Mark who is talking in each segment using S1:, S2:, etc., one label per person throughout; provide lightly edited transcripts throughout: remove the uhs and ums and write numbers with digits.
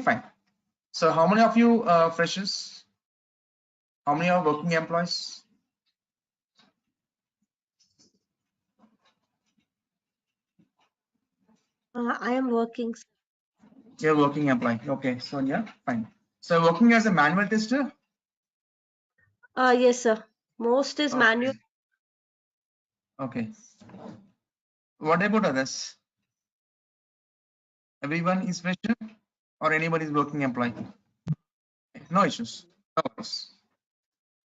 S1: fine. So how many of you freshers? How many are working employees?
S2: I am working.
S1: You're working employee. Okay, so yeah, fine. So working as a manual tester?
S2: Yes, sir. Most is manual.
S1: Okay. What about others? Everyone is fresher or anybody is working employee? No issues. No worries.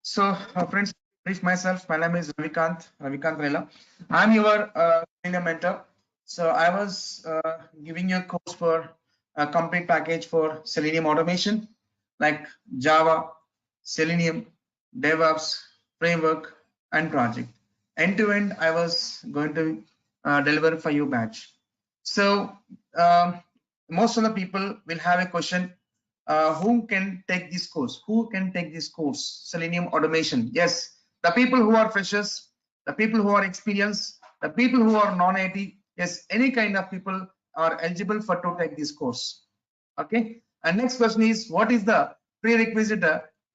S1: So, friends, brief myself. My name is Ravi Kanth Lella. I'm your senior mentor. So, I was giving you a course for a complete package for Selenium automation, like Java, Selenium, DevOps, framework, and project. End to end, I was going to deliver for you batch. So, most of the people will have a question, who can take this course? Who can take this course? Selenium automation. Yes, the people who are freshers, the people who are experienced, the people who are non-IT. Yes, any kind of people are eligible for to take this course. Okay. And next question is, what is the prerequisite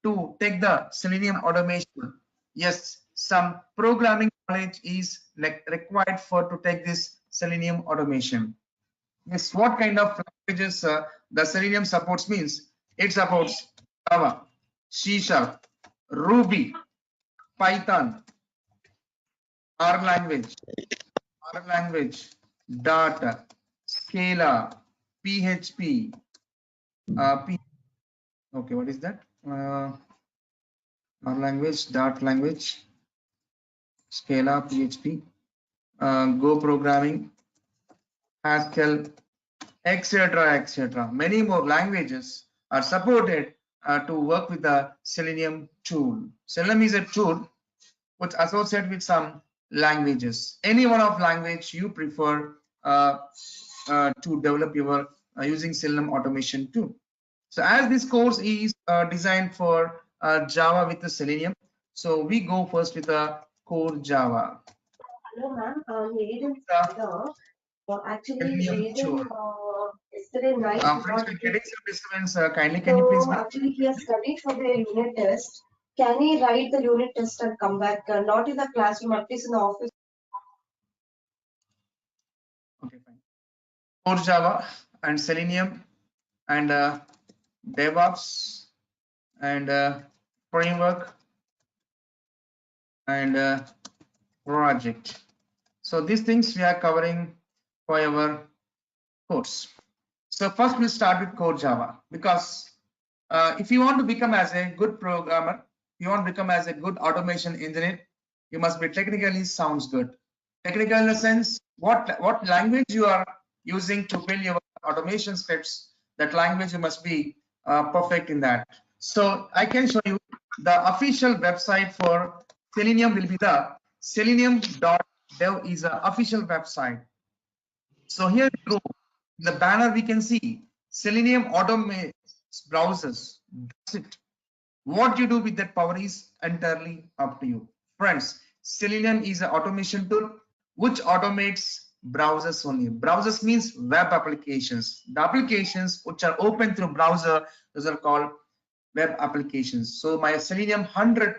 S1: to take the Selenium automation? Yes, some programming knowledge is required for to take this Selenium automation. Yes, what kind of languages the Selenium supports means it supports Java, C Sharp, Ruby, Python, R language, Dart, Scala, PHP, okay, what is that? R language, Dart language, Scala, PHP, Go programming, Haskell, etc., etc. Many more languages are supported to work with the Selenium tool. Selenium is a tool which associated with some languages. Any one of language you prefer to develop your using Selenium automation tool. So as this course is designed for Java with the Selenium, so we go first with the core Java.
S2: Hello, ma'am. Aiden, actually,
S1: Selenium tool.
S2: yesterday night
S1: Friends, we're getting some disturbance. Kindly, can you please?
S2: so actually he has studied for the unit test. Can he write the unit test and come back? Not in the classroom, at least in the office.
S1: Okay, fine. Core Java and Selenium and DevOps and framework and project. So these things we are covering for our course. So first we'll start with core Java, because if you want to become as a good programmer, you want to become as a good automation engineer, you must be technically sounds good. Technical in the sense, what language you are using to build your automation scripts, that language you must be perfect in that. So I can show you the official website for Selenium will be the selenium.dev is an official website. So here we go. In the banner we can see Selenium automates browsers. That's it. What you do with that power is entirely up to you. Friends, Selenium is an automation tool which automates browsers only. Browsers means web applications. The applications which are open through browser, those are called web applications. So my Selenium 100%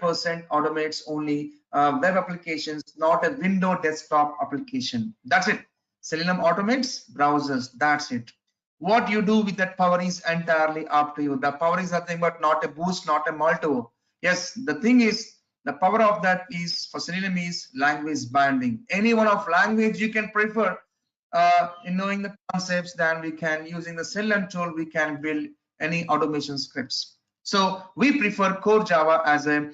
S1: automates only web applications, not a window desktop application. That's it. Selenium automates browsers. That's it. What you do with that power is entirely up to you. The power is nothing but not a boost, not a multiple. Yes, the thing is, the power of that is for Selenium is language binding. Any one of language you can prefer in knowing the concepts, then we can using the Selenium tool we can build any automation scripts. So we prefer core Java as a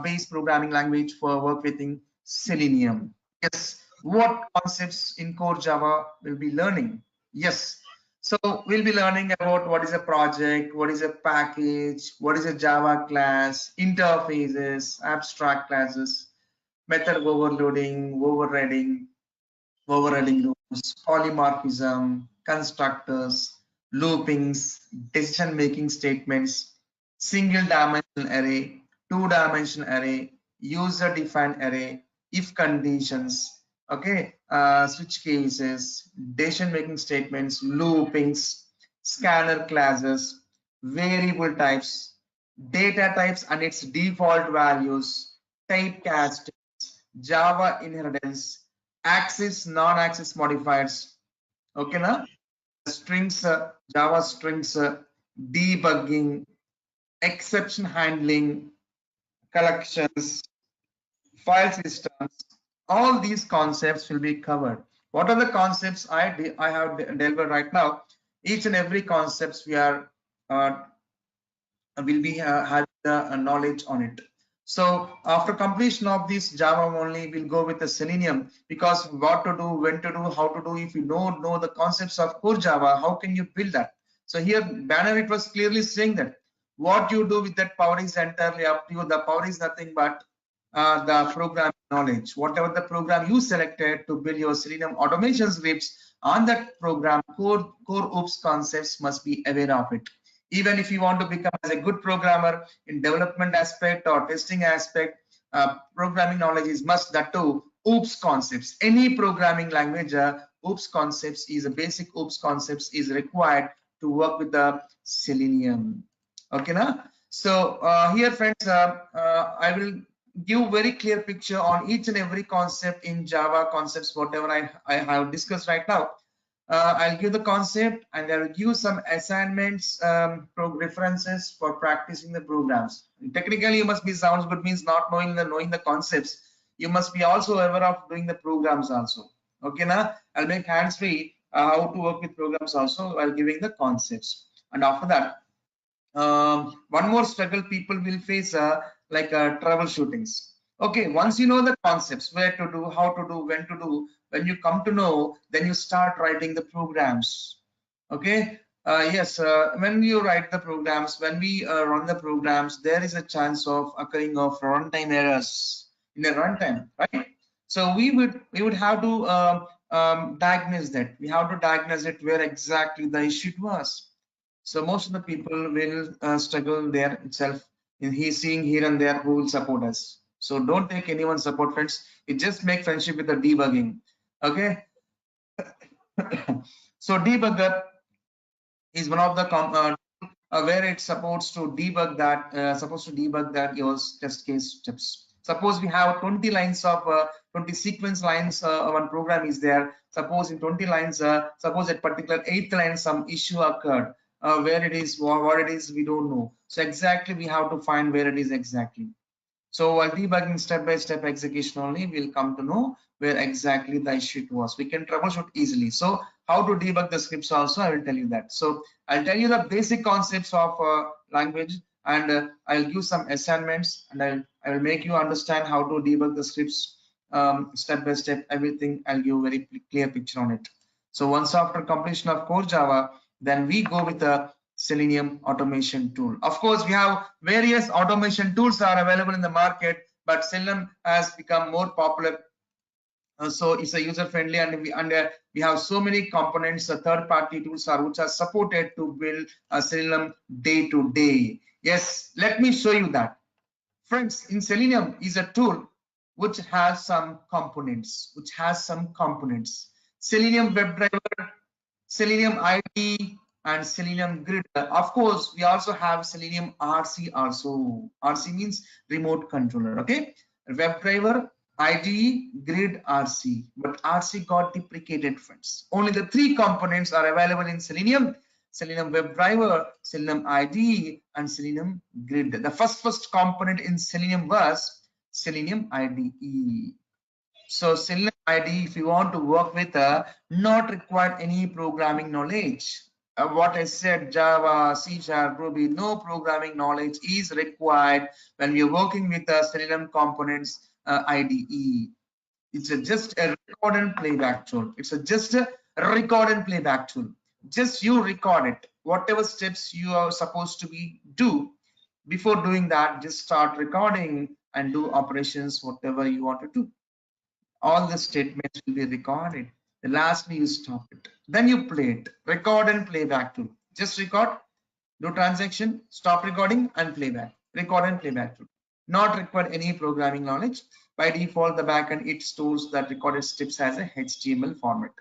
S1: base programming language for work within Selenium. Yes, what concepts in core Java will be learning? Yes, so we'll be learning about what is a project, what is a package, what is a Java class, interfaces, abstract classes, method overloading, overriding rules, polymorphism, constructors, loopings, decision-making statements, single-dimensional array, two-dimensional array, user-defined array, if conditions, okay, switch cases, decision-making statements, loopings, scanner classes, variable types, data types and its default values, typecast, Java inheritance, access, non-access modifiers. Okay, na? Strings, Java strings, debugging, exception handling, collections, file systems. All these concepts will be covered. What are the concepts I have delivered right now? Each and every concepts we are uh, will be having the knowledge on it. So after completion of this Java only, we'll go with the Selenium, because what to do, when to do, how to do. If you don't know the concepts of core Java, how can you build that? So here banner, it was clearly saying that what you do with that power is entirely up to you. The power is nothing but the program knowledge. Whatever the program you selected to build your Selenium automation scripts on that program, core OOPS concepts must be aware of it. Even if you want to become as a good programmer in development aspect or testing aspect, programming knowledge is must. That too, OOPS concepts. Any programming language, OOPS concepts is a basic OOPS concepts is required to work with the Selenium. Okay, now. So here, friends, I will give very clear picture on each and every concept in Java concepts, whatever I have discussed right now. I'll give the concept and I'll give some assignments, references for practicing the programs. Technically, you must be sounds good means not knowing the concepts. You must be also aware of doing the programs also. Okay, now I'll make hands free how to work with programs also while giving the concepts. And after that, one more struggle people will face, like troubleshootings. Okay, once you know the concepts, where to do, how to do, when to do, when you come to know, then you start writing the programs. Okay, yes, when you write the programs, when we run the programs, there is a chance of occurring of runtime errors in the runtime, right? So we would have to diagnose that. We have to diagnose it where exactly the issue was. So most of the people will struggle there itself. In he seeing here and there who will support us. So don't take anyone's support, friends. It just make friendship with the debugging. Okay. So debugger is one of the where it's supposed to debug that your test case steps. Suppose we have 20 lines of 20 sequence lines, one program is there. Suppose in 20 lines, suppose at particular 8th line some issue occurred, where it is, what it is, we don't know. So exactly we have to find where it is exactly. So while debugging step-by-step execution only, we'll come to know where exactly the issue was. We can troubleshoot easily. So how to debug the scripts also, I will tell you that. So I'll tell you the basic concepts of language, and I'll give some assignments, and I will make you understand how to debug the scripts step by step. Everything I'll give very clear picture on it. So once after completion of core Java, then we go with the Selenium automation tool. Of course, we have various automation tools are available in the market, but Selenium has become more popular. So it's a user friendly, and we have so many components. Third party tools are which are supported to build Selenium day to day. Yes, let me show you that. Friends, in Selenium is a tool which has some components. Selenium WebDriver, Selenium ID, and Selenium Grid. Of course, we also have Selenium RC also. RC means remote controller. Okay, WebDriver, IDE, Grid, RC. But RC got deprecated, friends. Only the 3 components are available in Selenium: Selenium WebDriver, Selenium IDE, and Selenium Grid. The first component in Selenium was Selenium IDE. So Selenium IDE, if you want to work with, not required any programming knowledge. What I said, Java, C#, Ruby, no programming knowledge is required when you're working with the Selenium components IDE. It's just a record and playback tool. Just a record and playback tool. Just you record it. Whatever steps you are supposed to do, before doing that, just start recording and do operations, whatever you want to do. All the statements will be recorded. Lastly, you stop it. Then you play it. Record and playback tool. Just record, do transaction, stop recording and playback. Record and playback tool. Not require any programming knowledge. By default, the backend it stores that recorded steps as a HTML format.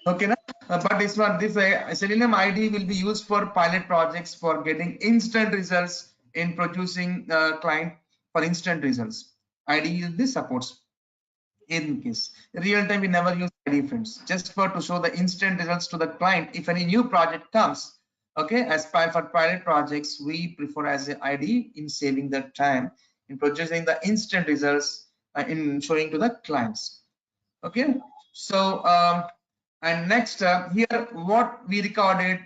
S1: Okay, na? But this one, this Selenium ID will be used for pilot projects for getting instant results in producing client for instant results. ID will be supports in case real time. We never use ID, friends, just for to show the instant results to the client if any new project comes. Okay, as for pilot projects, we prefer as a ID in saving the time in producing the instant results in showing to the clients. Okay, so and next here what we recorded,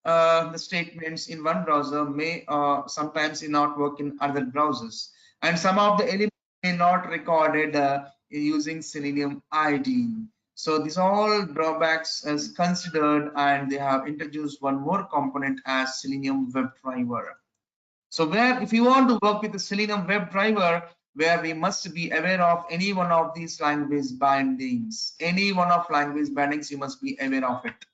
S1: the statements in one browser may sometimes not work in other browsers, and some of the elements may not recorded using Selenium ID. So these all drawbacks as considered, and they have introduced one more component as Selenium WebDriver. So where if you want to work with the Selenium WebDriver, where we must be aware of any one of these language bindings, any one of language bindings, you must be aware of it.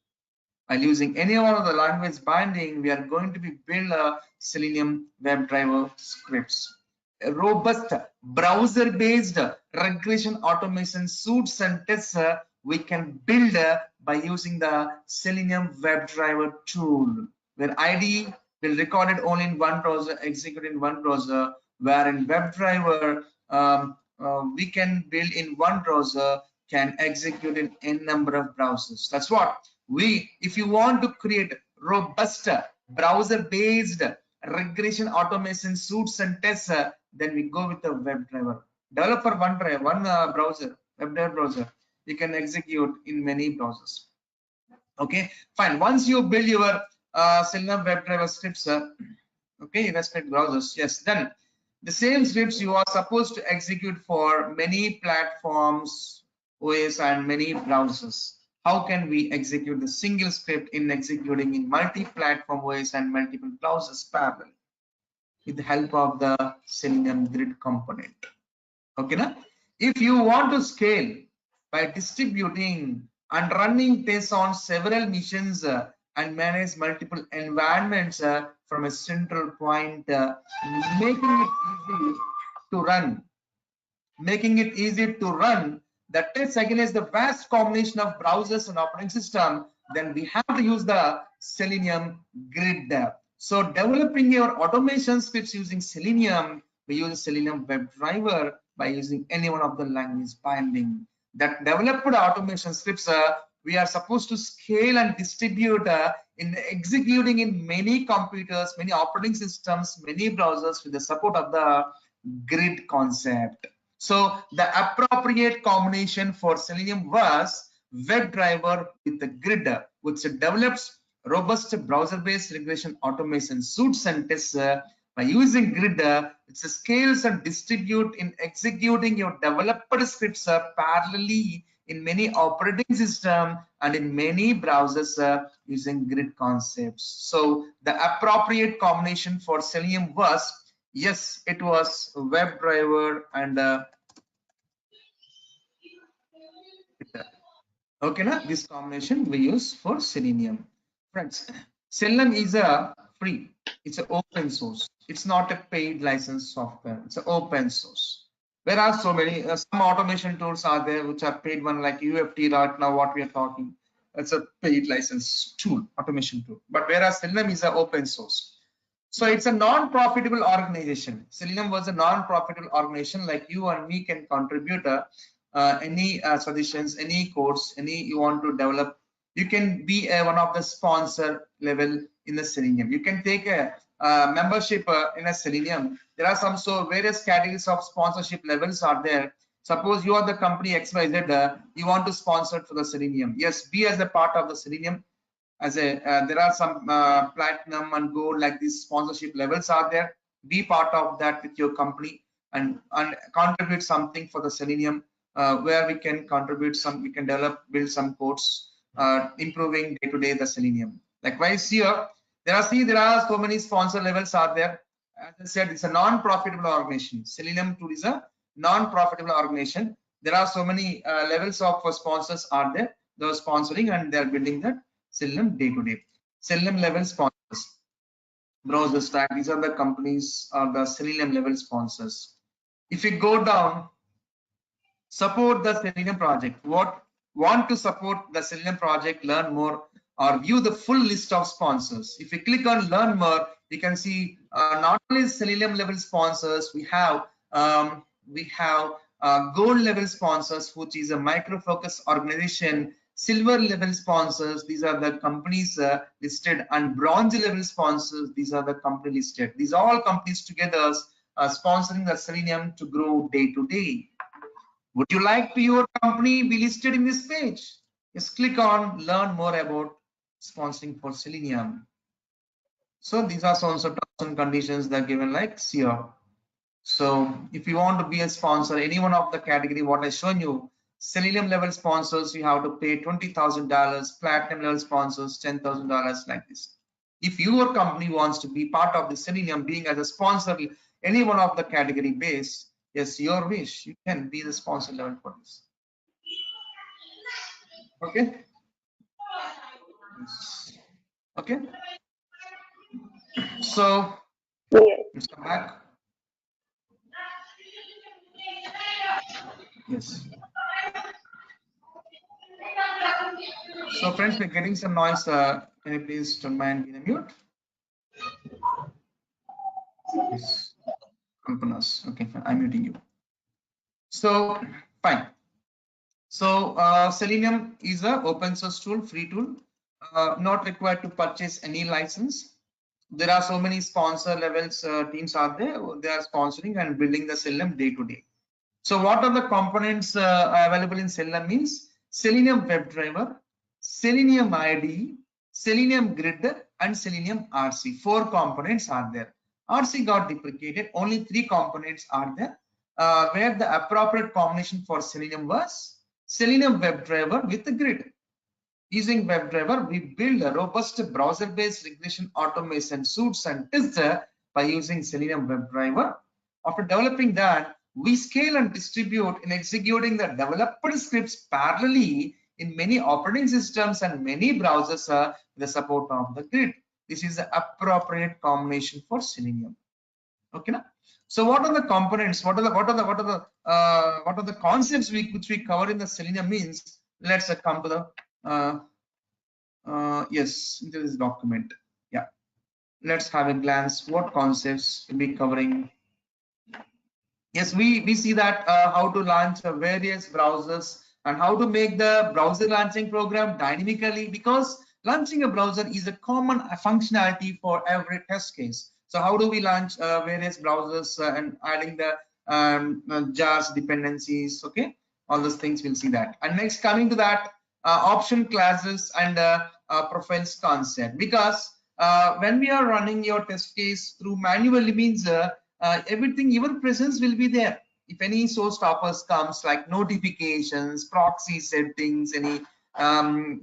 S1: While using any one of the language binding, we are going to be build a Selenium WebDriver scripts. A robust browser-based regression automation suites and tests we can build by using the Selenium WebDriver tool, where ID will record it only in one browser, execute in one browser, where in WebDriver we can build in one browser, can execute in n number of browsers. That's what if you want to create robust browser-based regression automation suites and tests, then we go with the WebDriver. Developer one drive, one browser, WebDriver browser, you can execute in many browsers. Okay, fine. Once you build your Selenium WebDriver scripts, okay, in respect browsers, yes, then the same scripts you are supposed to execute for many platforms, OS, and many browsers. How can we execute the single script in executing in multi-platform OS and multiple browsers parallel with the help of the Selenium grid component? Okay, na? If you want to scale by distributing and running tests on several missions and manage multiple environments from a central point, making it easy to run, making it easy to run the tests against the vast combination of browsers and operating system, then we have to use the Selenium grid. So developing your automation scripts using Selenium, we use Selenium WebDriver by using any one of the language binding. That developed automation scripts we are supposed to scale and distribute in executing in many computers, many operating systems, many browsers with the support of the grid concept. So the appropriate combination for Selenium was WebDriver with the grid, which develops robust browser-based regression automation suites and tests by using grid. It scales and distribute in executing your developed scripts parallelly in many operating system and in many browsers using grid concepts. So the appropriate combination for Selenium was, yes, it was WebDriver and okay, na? This combination we use for Selenium. Friends, Selenium is a free, it's an open source. It's not a paid license software, it's an open source. There are so many, some automation tools are there which are paid one, like UFT right now, what we are talking. It's a paid license tool, automation tool. But whereas Selenium is an open source. So it's a non-profitable organization. Selenium was a non-profitable organization, like you and me can contribute any suggestions, any codes, any you want to develop. You can be one of the sponsor level in the Selenium. You can take a membership in a Selenium. There are some various categories of sponsorship levels are there. Suppose you are the company XYZ, you want to sponsor for the Selenium. Yes, be as a part of the Selenium. As a there are some platinum and gold, like these sponsorship levels are there. Be part of that with your company and contribute something for the Selenium, where we can contribute some, we can build some codes improving day to day the Selenium. Likewise here there are so many sponsor levels are there. As I said, it's a non-profitable organization. Selenium tool is a non-profitable organization. There are so many levels of sponsors are there. They're sponsoring and they're building that Selenium day to day. Selenium level sponsors, browser stack, these are the companies or the Selenium level sponsors. If you go down, support the Selenium project. What want to support the Selenium project, learn more, or view the full list of sponsors. If you click on learn more, you can see not only Selenium level sponsors, we have gold level sponsors, which is a micro focus organization, silver level sponsors, these are the companies listed, and bronze level sponsors, these are the company listed. These are all companies together sponsoring the Selenium to grow day to day. Would you like to your company be listed in this page? Just click on learn more about sponsoring for Selenium. So these are some terms and conditions that are given like here. So if you want to be a sponsor, any one of the category what I shown you, Selenium level sponsors, you have to pay $20,000, platinum level sponsors $10,000, like this. If your company wants to be part of the Selenium, being as a sponsor, any one of the category base, yes, your wish, you can be the sponsor level for this. Okay. Yes. Okay. So let's come back. Yes. So friends, we're getting some noise. Can you please don't mind being mute? Yes. Kalpana's. Okay, fine. I'm muting you. So fine. So Selenium is a open source tool, free tool, not required to purchase any license. There are so many sponsor levels teams are there. They are sponsoring and building the Selenium day to day. So what are the components available in Selenium means Selenium WebDriver, Selenium IDE, Selenium Grid, and Selenium RC. 4 components are there. RC got deprecated. Only 3 components are there. Where the appropriate combination for Selenium was Selenium WebDriver with the Grid. Using WebDriver, we build a robust browser-based regression automation suits and tests by using Selenium WebDriver. After developing that, we scale and distribute in executing the developed scripts parallelly in many operating systems and many browsers with the support of the Grid. This is the appropriate combination for Selenium. Okay, now. So what are the components? What are the concepts which we cover in the Selenium means? Let's come to the yes, into this document. Yeah, let's have a glance. What concepts we'll be covering? Yes, we see that how to launch various browsers and how to make the browser launching program dynamically, because launching a browser is a common functionality for every test case. So how do we launch various browsers and adding the jars dependencies? Okay, all those things we'll see that. And next, coming to that, option classes and profiles concept, because when we are running your test case through manually means everything, even presence will be there. If any source stoppers comes like notifications, proxy settings, any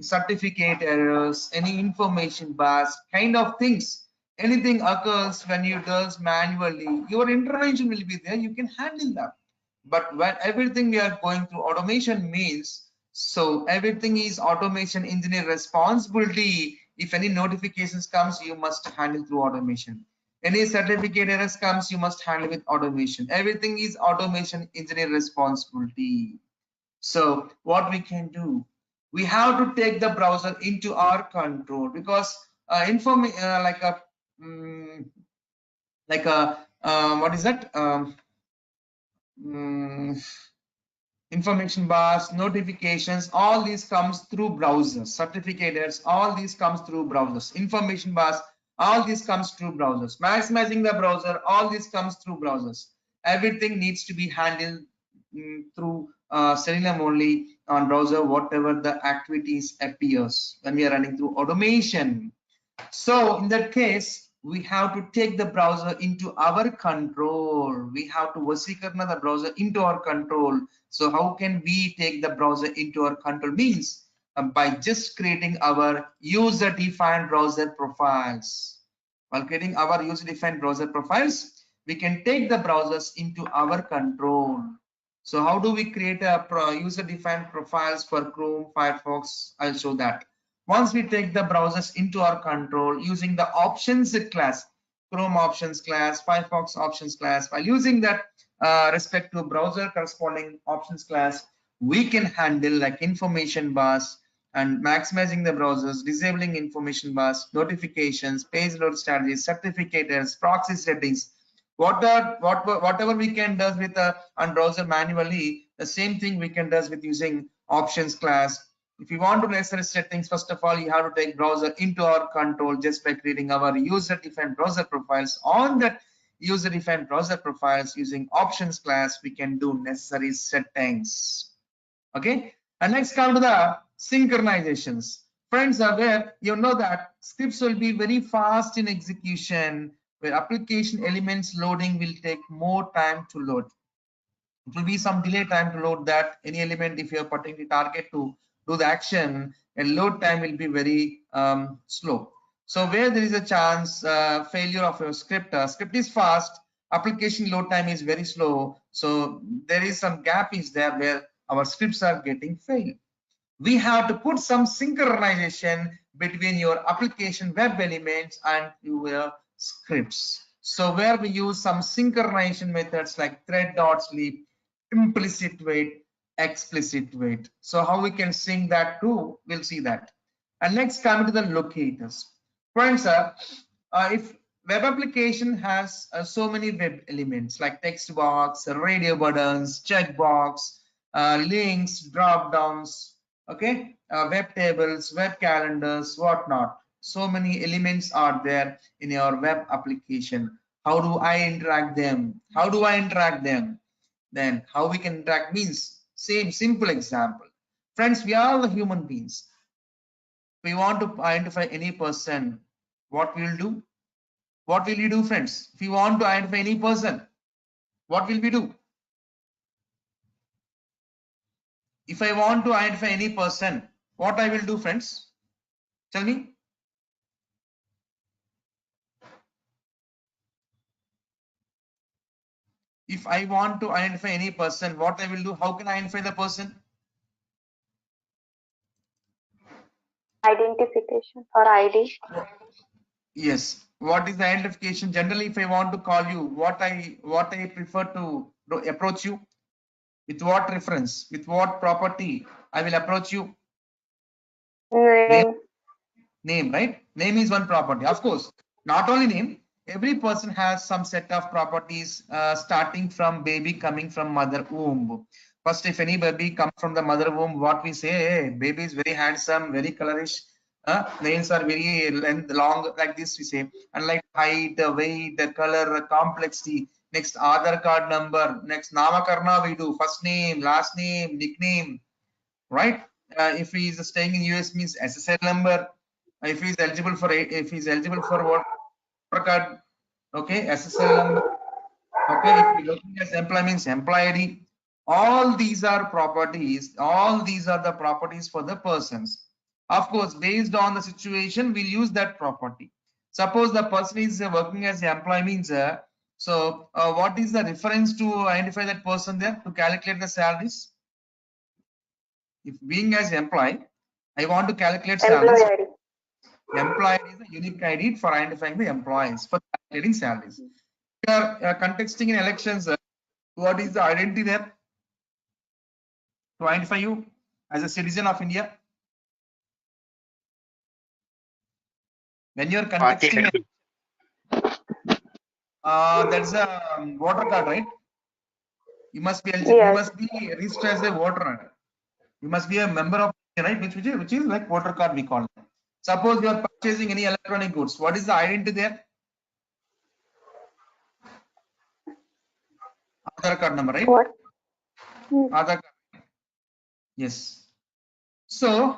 S1: certificate errors, any information bars, kind of things, anything occurs when you does manually, your intervention will be there. You can handle that. But when everything we are going through automation means, so everything is automation engineer responsibility. If any notifications comes, you must handle through automation. Any certificate errors comes, you must handle with automation. Everything is automation engineer responsibility. So what we can do, we have to take the browser into our control, because what is that? Information bars, notifications, all these comes through browsers. Certificates, all these comes through browsers. Information bars, all this comes through browsers. Maximizing the browser, all this comes through browsers. Everything needs to be handled through Selenium only on browser, whatever the activities appears when we are running through automation. So in that case, we have to take the browser into our control. We have to vasikarna the browser into our control. So how can we take the browser into our control means by just creating our user-defined browser profiles. While creating our user-defined browser profiles, we can take the browsers into our control. So how do we create a user-defined profiles for Chrome, Firefox? I'll show that. Once we take the browsers into our control using the options class, Chrome options class, Firefox options class, while using that respective browser corresponding options class, we can handle like information bars and maximizing the browsers, disabling information bars, notifications, page load strategies, certificators, proxy settings. Whatever we can does with on browser manually, the same thing we can does with using options class. If you want to necessary settings, first of all, you have to take browser into our control just by creating our user-defined browser profiles. On that user-defined browser profiles using options class, we can do necessary settings. Okay, and next come to the synchronizations. Friends are where you know that scripts will be very fast in execution, where application elements loading will take more time to load. It will be some delay time to load that any element. If you are putting the target to do the action, and load time will be very slow. So where there is a chance failure of your script, script is fast, application load time is very slow, so there is some gap is there where our scripts are getting failed. We have to put some synchronization between your application web elements and your scripts. So where we use some synchronization methods like thread.sleep, implicit wait, explicit wait. So how we can sync that too, we'll see that. And next come to the locators. Friends, if web application has so many web elements like text box, radio buttons, checkbox, links, drop downs, okay, web tables, web calendars, whatnot. So many elements are there in your web application. How do I interact them? How do I interact them? Then how we can interact means same simple example. Friends, we are the human beings. We want to identify any person. What we will do? What will you do, friends? If you want to identify any person, what will we do? If I want to identify any person, what I will do, friends? Tell me. If I want to identify any person, what I will do? How can I identify the person?
S3: Identification or ID.
S1: Yes. What is the identification? Generally, if I want to call you, what I prefer to approach you? With what reference? With what property I will approach you?
S3: Name.
S1: Name, right? Name is one property. Of course, not only name, every person has some set of properties starting from baby coming from mother womb. First, if any baby comes from the mother womb, what we say, hey, baby is very handsome, very colorish, nails are very length, long, like this we say, and like height, weight, the color, complexity. Next, Aadhaar card number. Next, Namakarna we do, first name, last name, nickname, right? If he is staying in US means SSL number. If he is eligible for what card, okay, SSL number. Okay, if you're looking as employee means employee ID. All these are properties. All these are the properties for the persons. Of course, based on the situation, we'll use that property. Suppose the person is working as an employee means, what is the reference to identify that person there to calculate the salaries? If being as employee, I want to calculate salaries.
S3: Employee ID.
S1: Employee is a unique ID for identifying the employees for calculating salaries. We are contexting in elections. What is the identity there to identify you as a citizen of India? When you are contesting, that's a voter card, right? You must be eligible.
S3: Yes.
S1: You must be registered as a voter. You must be a member of, right? Which is like voter card we call it. Suppose you are purchasing any electronic goods. What is the identity there? Aadhaar card number, right?
S3: What?
S1: Aadhaar card. Yes. So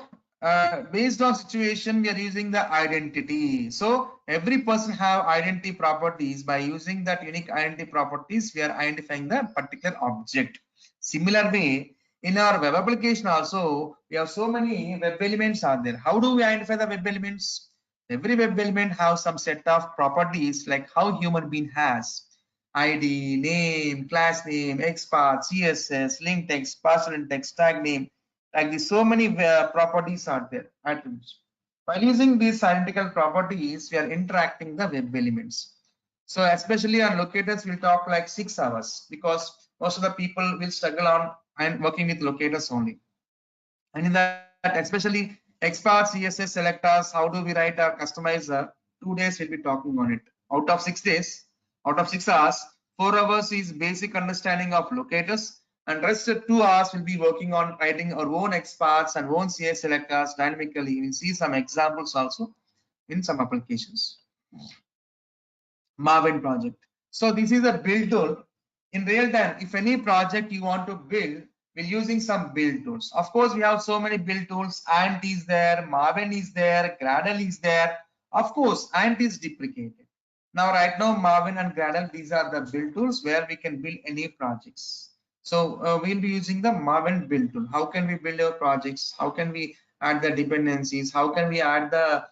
S1: based on situation, we are using the identity. So every person have identity properties. By using that unique identity properties, we are identifying the particular object. Similar way, in our web application also, we have so many web elements are there. How do we identify the web elements? Every web element has some set of properties like how human being has ID, name, class name, XPath, CSS, link text, parser text, tag name. Like this, so many properties are there, attributes. By using these identical properties, we are interacting the web elements. So especially on locators, we'll talk like 6 hours because most of the people will struggle on and working with locators only. And in that, especially XPath, CSS, selectors, how do we write our customizer? 2 days we'll be talking on it. Out of 6 days, out of 6 hours, 4 hours is basic understanding of locators, and rest of 2 hours will be working on writing our own XPaths and own CSS selectors dynamically. We'll see some examples also in some applications. Marvin project. So this is a build tool. In real time, if any project you want to build, we're using some build tools. Of course, we have so many build tools. Ant is there, Marvin is there, Gradle is there. Of course, Ant is deprecated. Now, right now, Marvin and Gradle, these are the build tools where we can build any projects. So we'll be using the Marvin build tool. How can we build our projects? How can we add the dependencies? How can we add the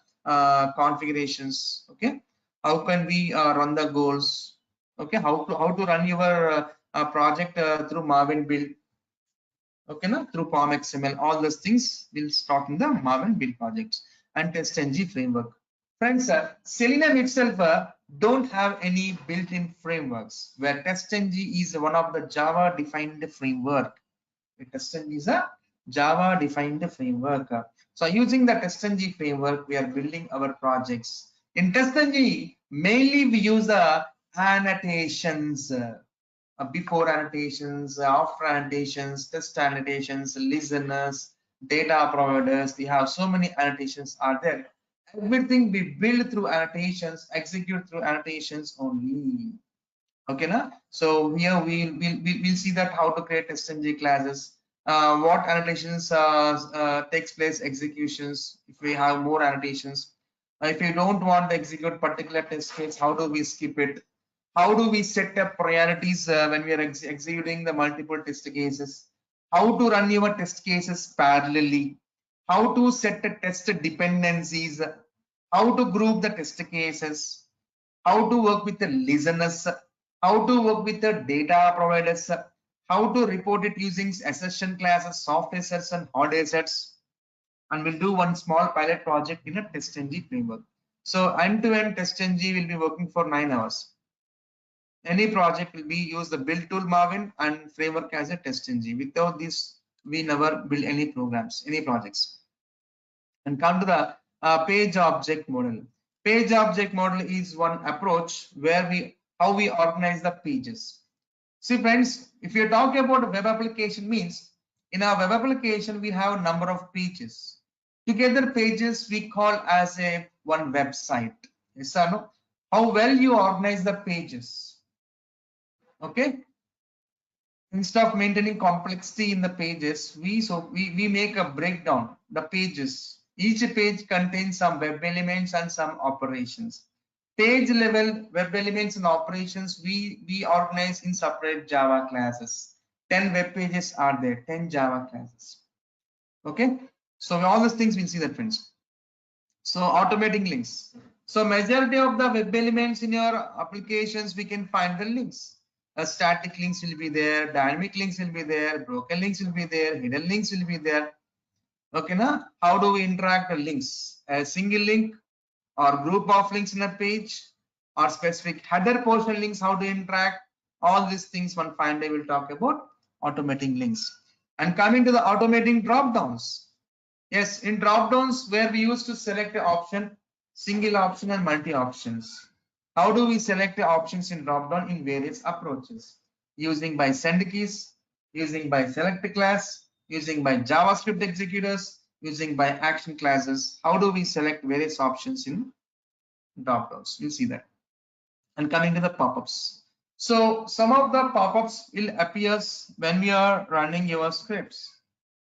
S1: configurations? Okay. How can we run the goals? Okay, how to run your project through Marvin build? Okay, na through POM XML, all those things we'll start in the Marvin build projects and TestNG framework. Friends, Selenium itself don't have any built-in frameworks, where TestNG is one of the Java defined framework. TestNG is a Java defined framework. So using the TestNG framework, we are building our projects. In TestNG, mainly we use the annotations, before annotations, after annotations, test annotations, listeners, data providers. We have so many annotations are there. Everything we build through annotations, execute through annotations only. Okay, na? So here we'll see that how to create TestNG classes, what annotations takes place, executions. If we have more annotations, if you don't want to execute particular test case, how do we skip it? How do we set up priorities when we are executing the multiple test cases? How to run your test cases parallelly? How to set the test dependencies? How to group the test cases? How to work with the listeners? How to work with the data providers? How to report it using assertion classes, soft assets and hard assets? And we'll do one small pilot project in a TestNG framework. So end-to-end TestNG will be working for 9 hours. Any project will be use the build tool Marvin and framework as a TestNG. Without this, we never build any programs, any projects. And come to the page object model. Page object model is one approach where how we organize the pages. See friends, if you talk about a web application, means in our web application we have a number of pages. Together pages we call as a one website. Yes or no? How well you organize the pages. Okay. Instead of maintaining complexity in the pages, we make a breakdown the pages. Each page contains some web elements and some operations. Page level web elements and operations we organize in separate Java classes. 10 web pages are there, 10 Java classes. Okay, so all these things we'll see that, friends. So automating links. So majority of the web elements in your applications, we can find the links. Static links will be there, dynamic links will be there, broken links will be there, hidden links will be there. Okay, now how do we interact the links? A single link or group of links in a page, or specific header portion links, how to interact? All these things one fine day will talk about automating links. And coming to the automating drop downs. Yes, in drop downs where we used to select an option, single option and multi options. How do we select the options in drop down? In various approaches, using by send keys, using by select class, using by JavaScript executors, using by action classes. How do we select various options in drop downs? You'll see that. And coming to the pop-ups. So some of the pop-ups will appear when we are running your scripts,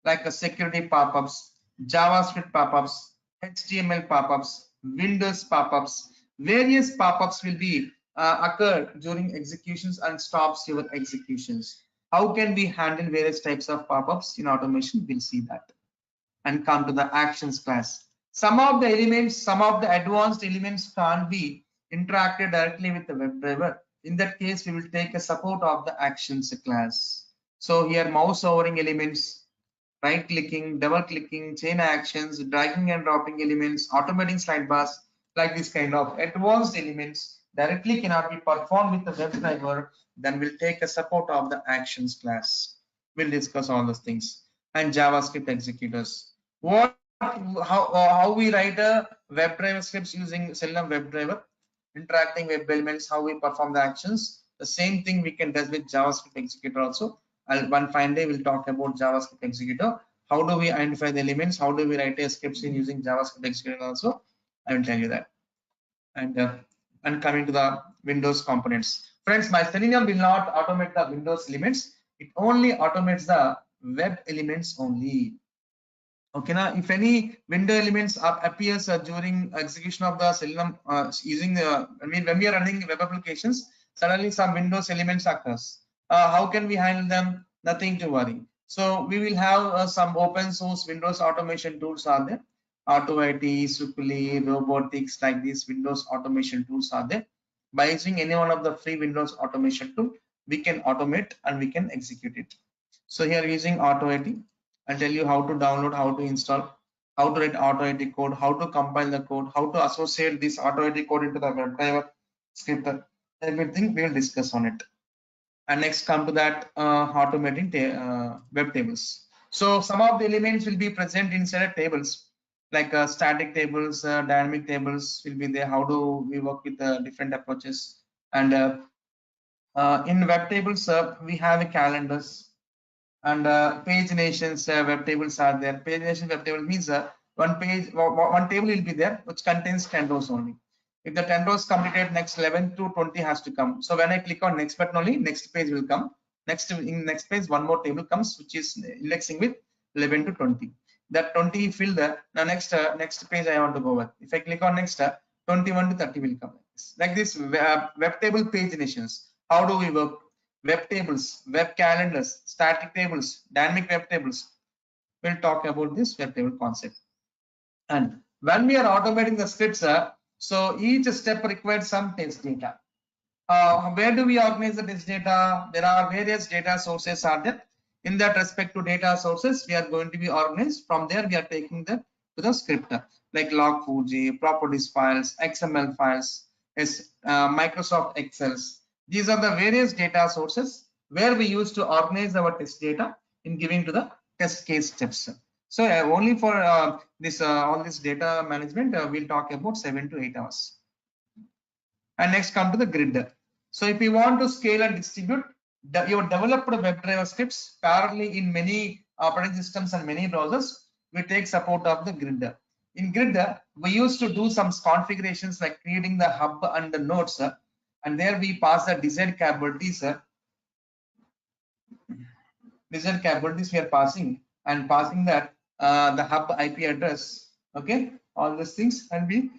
S1: like a security pop-ups, JavaScript pop-ups, HTML pop-ups, Windows pop-ups. Various pop-ups will be occur during executions and stops your executions. How can we handle various types of pop-ups in automation? We'll see that. And come to the actions class. Some of the elements, some of the advanced elements can't be interacted directly with the WebDriver. In that case, we will take a support of the actions class. So here mouse overing elements, right clicking, double clicking, chain actions, dragging and dropping elements, automating slide bars, like this kind of advanced elements directly cannot be performed with the WebDriver. Then we'll take a support of the actions class. We'll discuss all those things. And JavaScript executors. How we write a WebDriver scripts using Selenium WebDriver, interacting web elements, how we perform the actions. The same thing we can do with JavaScript executor also. One fine day we'll talk about JavaScript executor. How do we identify the elements? How do we write a scripts in using JavaScript executor also? I will tell you that. And coming to the Windows components. Friends, my Selenium will not automate the Windows elements. It only automates the web elements only. Okay, now if any window elements appears during execution of the Selenium using the, when we are running web applications, suddenly some Windows elements occurs. How can we handle them? Nothing to worry. So we will have some open source Windows automation tools are there. AutoIT, Supli, Robotics, like these Windows automation tools are there. By using any one of the free Windows automation tool, we can automate and we can execute it. So here using AutoIT, I'll tell you how to download, how to install, how to write AutoIT code, how to compile the code, how to associate this AutoIT code into the WebDriver script. Everything we will discuss on it. And next come to that automating web tables. So some of the elements will be present inside tables, like static tables, dynamic tables will be there. How do we work with different approaches? And in web tables, we have a calendars and paginations web tables are there. Pagination web table means one table will be there which contains 10 rows only. If the 10 rows completed, next 11 to 20 has to come. So when I click on next button only, next page will come. Next in next page, one more table comes which is indexing with 11 to 20. That 20 fill there. Now next page I want to go with. If I click on next, 21 to 30 will come like this. Web table paginations. How do we work? Web tables, web calendars, static tables, dynamic web tables. We'll talk about this web table concept. And when we are automating the scripts, so each step requires some test data. Where do we organize the test data? There are various data sources are there. In that respect to data sources, we are going to be organized. From there, we are taking them to the script, like log4j, properties files, XML files, Microsoft Excels. These are the various data sources where we use to organize our test data in giving to the test case steps. So only for this all this data management, we'll talk about 7 to 8 hours. And next come to the grid. So if you want to scale and distribute your developed WebDriver scripts parallelly in many operating systems and many browsers, we take support of the grid. In grid, we used to do some configurations like creating the hub and the nodes, and there we pass the desired capabilities. Desired capabilities we are passing and passing that the hub IP address. Okay, all these things, and we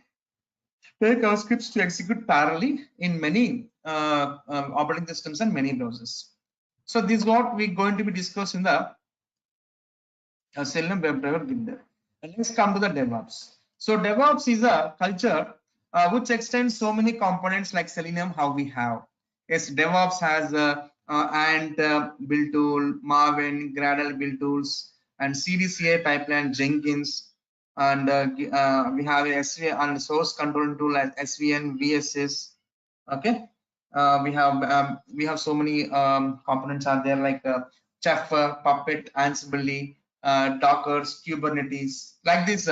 S1: take our scripts to execute parallelly in many operating systems and many browsers. So this is what we're going to be discussing in the Selenium WebDriver builder. And let's come to the DevOps. So DevOps is a culture which extends so many components like Selenium, how we have. Yes, DevOps has Ant build tool, Maven, Gradle build tools, and CDCA pipeline, Jenkins, and we have a SVN and source control tool as SVN, VSS. Okay, we have so many components are there like Chef, Puppet, Ansible, Dockers, Kubernetes, like this,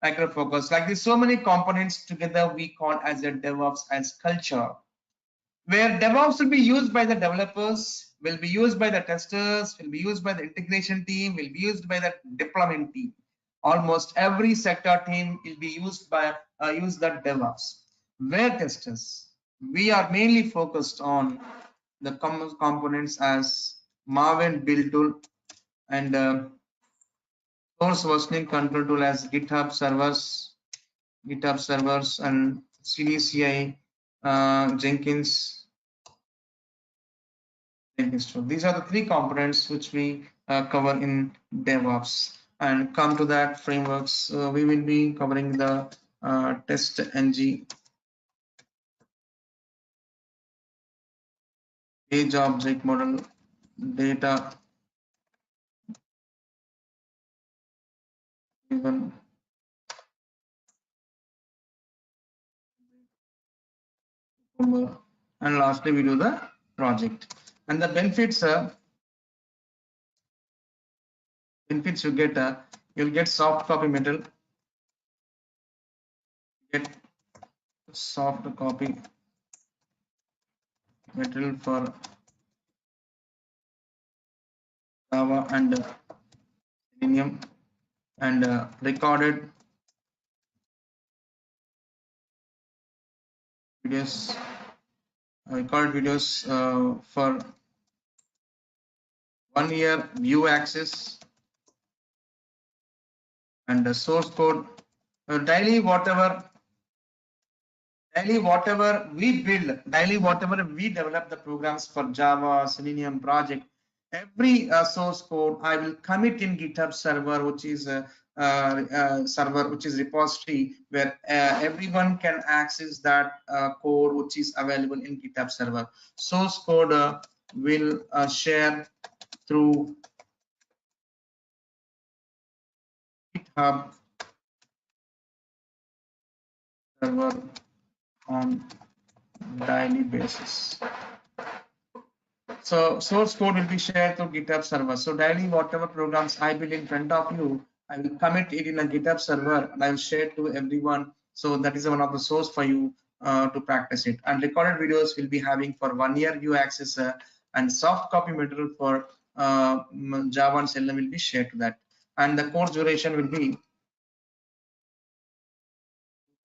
S1: Micro Focus, like this. So many components together we call as a DevOps as culture, where DevOps will be used by the developers, will be used by the testers, will be used by the integration team, will be used by the deployment team. Almost every sector team will be used by use that DevOps. Where testers, we are mainly focused on the components as Maven build tool and source versioning control tool as GitHub servers and CDCI, Jenkins. These are the three components which we cover in DevOps. And come to that frameworks, we will be covering the test ng, page object model, data even, and lastly we do the project. And the benefits benefits you get, you'll get soft copy material, get soft copy material for Java and Selenium, and recorded videos, for 1 year view access, and the source code, daily whatever we build, daily whatever we develop the programs for Java, Selenium project, every source code I will commit in GitHub server, which is repository where everyone can access that code which is available in GitHub server. Source code will share through GitHub server on daily basis. So source code will be shared to GitHub server. So daily whatever programs I build in front of you, I will commit it in a GitHub server and I will share it to everyone. So that is one of the source for you to practice it. And recorded videos will be having for 1 year you access, and soft copy material for Java and Selenium will be shared to that. And the course duration will be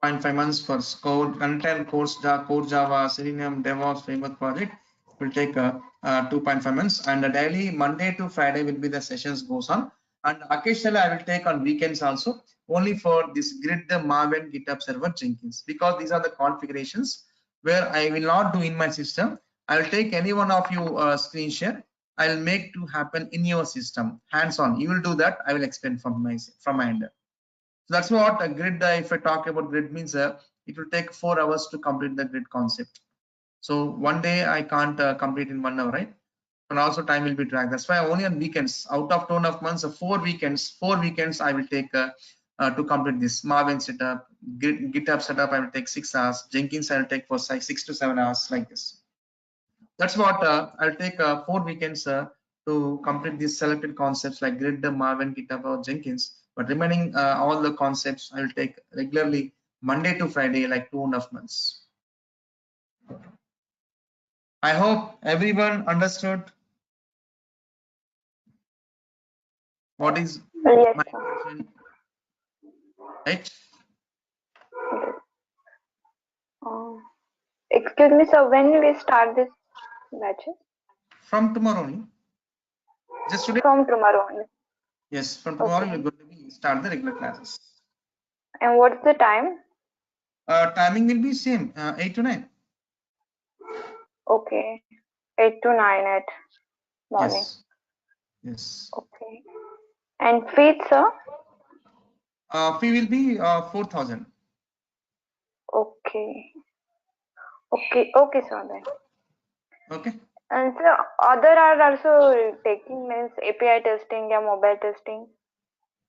S1: 0.5 months for code content course, core Java, Selenium, DevOps framework project will take 2.5 months, and daily Monday to Friday will be the sessions goes on, and occasionally I will take on weekends also, only for this grid, the Maven, GitHub server, Jenkins, because these are the configurations where I will not do in my system. I will take any one of you screen share. I will make to happen in your system hands on. You will do that. I will explain from my end. So that's what a grid, if I talk about grid, means it will take 4 hours to complete the grid concept. So one day I can't complete in 1 hour, right? And also time will be dragged. That's why only on weekends, out of 2.5 months, 4 weekends I will take to complete this Maven setup, GitHub setup. I will take 6 hours. Jenkins I will take for 6 to 7 hours, like this. That's what I'll take 4 weekends to complete these selected concepts like grid, Maven, GitHub, or Jenkins. But remaining all the concepts I will take regularly Monday to Friday, like 2.5 months. I hope everyone understood what is
S3: Yes,
S1: my
S3: sir.
S1: intention, right?
S3: Uh, Excuse me, sir. When we start this batches?
S1: From tomorrow only. Just today?
S3: From tomorrow only.
S1: Yes, from tomorrow
S3: Okay.
S1: we're going to be start the regular classes.
S3: And what's the time?
S1: Timing will be same, 8 to 9.
S3: Okay. 8 to 9 at morning.
S1: Yes.
S3: Okay. And fees, sir?
S1: Fee will be 4,000.
S3: Okay. Okay, sir. Then.
S1: Okay.
S3: And sir, other are also taking means API testing or mobile testing.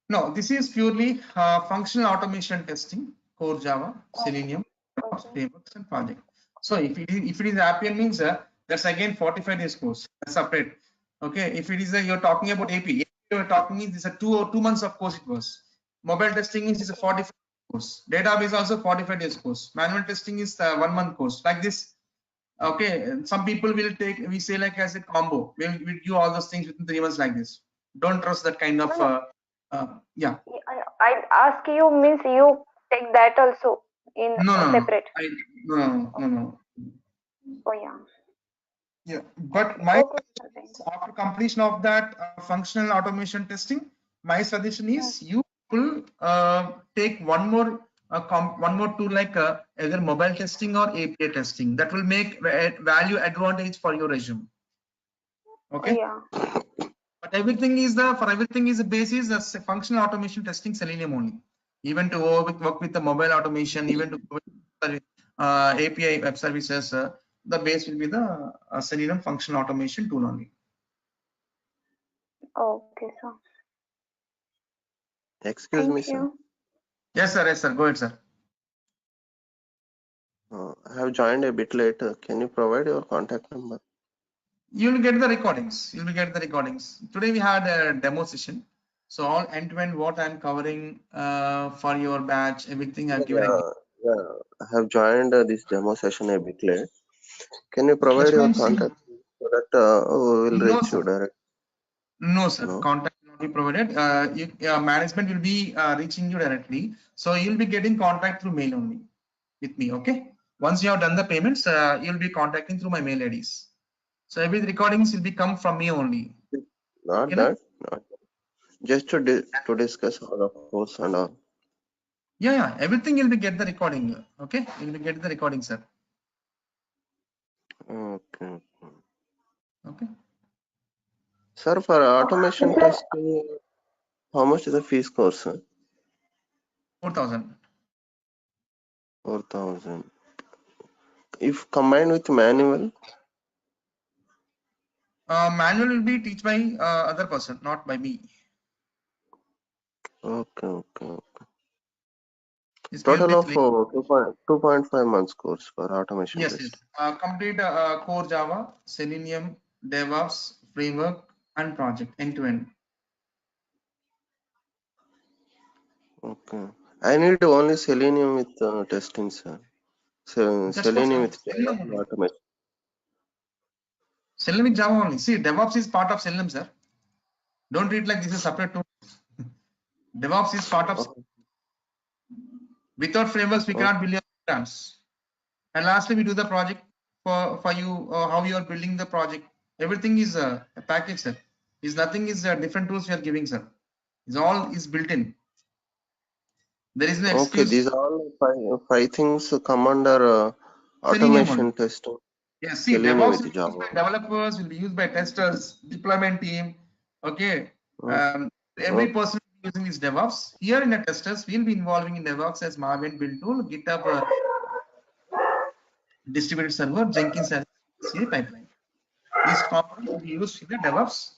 S1: No, this is purely functional automation testing, core Java, Selenium,
S3: Okay.
S1: frameworks, and project. So if it is Appian, means that's again 45 days course. That's separate. Okay. If it is you're talking about AP, you're talking means this is a 2 months of course it was. Mobile testing means it's a 45 course. Database also 45 days course. Manual testing is 1 month course. Like this. Okay. Some people will take, we say like as a combo. We'll do all those things within 3 months like this. Don't trust that kind of. Yeah.
S3: I ask you means you take that also in
S1: No.
S3: separate.
S1: No.
S3: Oh yeah.
S1: Yeah, but my
S3: Okay, sir. Then.
S1: after completion of that functional automation testing, my suggestion is you will take one more tool like either mobile testing or API testing. That will make value advantage for your resume. Okay.
S3: Yeah.
S1: But everything is the basis of functional automation testing Selenium only. Even to work with the mobile automation, even to work with API web services, the base will be the Selenium functional automation tool only.
S3: Okay, sir.
S4: Excuse me,
S3: Thank
S4: sir.
S3: you.
S1: Yes, sir. Go ahead, sir.
S4: I have joined a bit late. Can you provide your contact number?
S1: You will get the recordings. Today we had a demo session. So all end-to-end what I'm covering for your batch, everything I've given.
S4: Yeah, I have joined this demo session a bit late. Can you provide
S1: That's
S4: your
S1: why I'm saying
S4: contact so that we will
S1: no,
S4: reach you
S1: sir.
S4: direct?
S1: No, sir.
S4: No.
S1: Contact will not be provided. Management will be reaching you directly. So you'll be getting contact through mail only with me. Okay. Once you have done the payments, you'll be contacting through my mail IDs. So every recordings will be come from me only.
S4: Not
S1: Okay, na?
S4: that. Not just to discuss all of course and all.
S1: Yeah. Everything you'll be get the recording. Okay. You'll be get the recording, sir.
S4: Okay.
S1: Okay.
S4: Sir, for automation testing, how much is the fees course? Sir?
S1: 4,000.
S4: 4,000. If combined with manual,
S1: Manual will be teach by other person, not by me.
S4: okay.
S1: It's a little
S4: Total
S1: bit
S4: of
S1: late.
S4: 2.5 months course for automation
S1: Yes.
S4: testing.
S1: Complete core Java, Selenium, DevOps, framework, and project end-to-end.
S4: Okay. I need only Selenium with testing, sir. So
S1: That's what
S4: Selenium with Java
S1: Selenium
S4: and
S1: only.
S4: automation.
S1: Selenium with Java only. See, DevOps is part of Selenium, sir. Don't treat like this is separate tool. DevOps is part of.
S4: Oh,
S1: Without frameworks, we
S4: oh,
S1: cannot build your programs. And lastly, we do the project for you. How you are building the project. Everything is a package, sir. Is nothing is different tools we are giving, sir. It's all is built in. There is no
S4: okay,
S1: excuse.
S4: these all five things come under
S1: Selenium only.
S4: automation testing.
S1: Yes, see,
S4: Selenium
S1: DevOps
S4: with
S1: will be used
S4: Java.
S1: by developers, will be used by testers, deployment team. Okay.
S4: Oh,
S1: Um, every
S4: okay.
S1: person using this DevOps. Here in the testers, we'll be involving in DevOps as Marvin build tool, GitHub distributed server, Jenkins as CI pipeline. These components will be used in the DevOps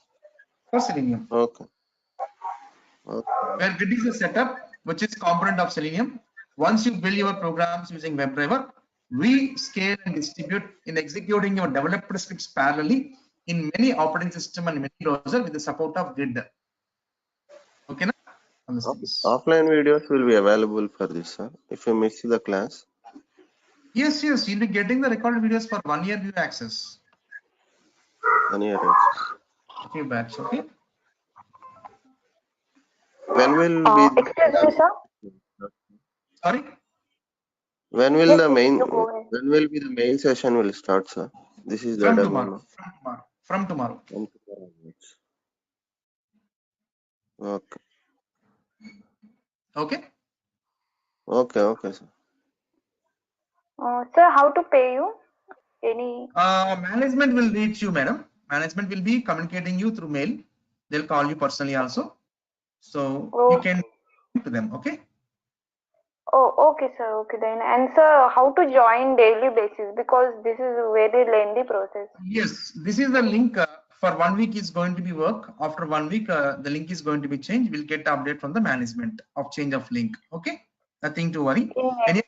S1: for Selenium.
S4: Okay. Okay.
S1: Where grid is a setup, which is component of Selenium. Once you build your programs using WebDriver, we scale and distribute in executing your developed scripts parallelly in many operating system and many browser with the support of grid. Okay, na? On these things.
S4: Offline videos will be available for this, sir. If you miss the class,
S1: Yes, you'll be getting the recorded videos for 1 year view access.
S4: any errors.
S1: Okay, batch. Okay.
S4: When will be
S3: Excuse me, sir.
S1: Sorry.
S4: when will
S3: Yes,
S4: the
S3: yes,
S4: main
S3: you go ahead.
S4: when will be the main session will start, sir? This is the
S1: From
S4: demo
S1: tomorrow.
S4: now.
S1: From tomorrow. From tomorrow.
S4: From tomorrow onwards. Okay.
S1: Okay.
S4: Okay, sir.
S3: Sir, how to pay you? Any?
S1: Management will reach you, madam. Management will be communicating you through mail. They'll call you personally also. So you can
S3: Okay.
S1: to them. Okay.
S3: Oh, okay, sir. Okay then. And sir, how to join daily basis? Because this is a very lengthy process.
S1: Yes, this is the link for 1 week is going to be work. After 1 week, the link is going to be changed. We'll get the update from the management of change of link. Okay, nothing to worry.
S3: In
S1: And you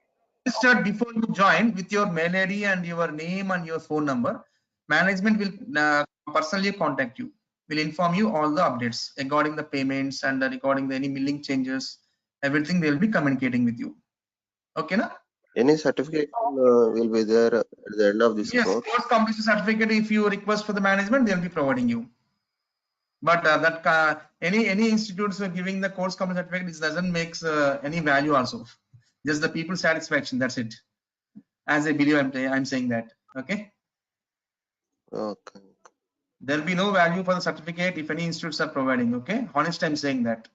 S1: registered before you join with your mail ID and your name and your phone number. Management will personally contact you. Will inform you all the updates regarding the payments and regarding the any milling changes. Everything they will be communicating with you. Okay, na?
S4: Any certification will be there at the end of this
S1: Yes,
S4: course.
S1: course completion certificate. If you request for the management, they'll be providing you. But that any institutes who are giving the course completion certificate, it doesn't make any value also. Just the people satisfaction. That's it. As I believe, I'm saying that. Okay.
S4: Okay.
S1: There'll be no value for the certificate if any institutes are providing. Okay. Honest, I'm saying that.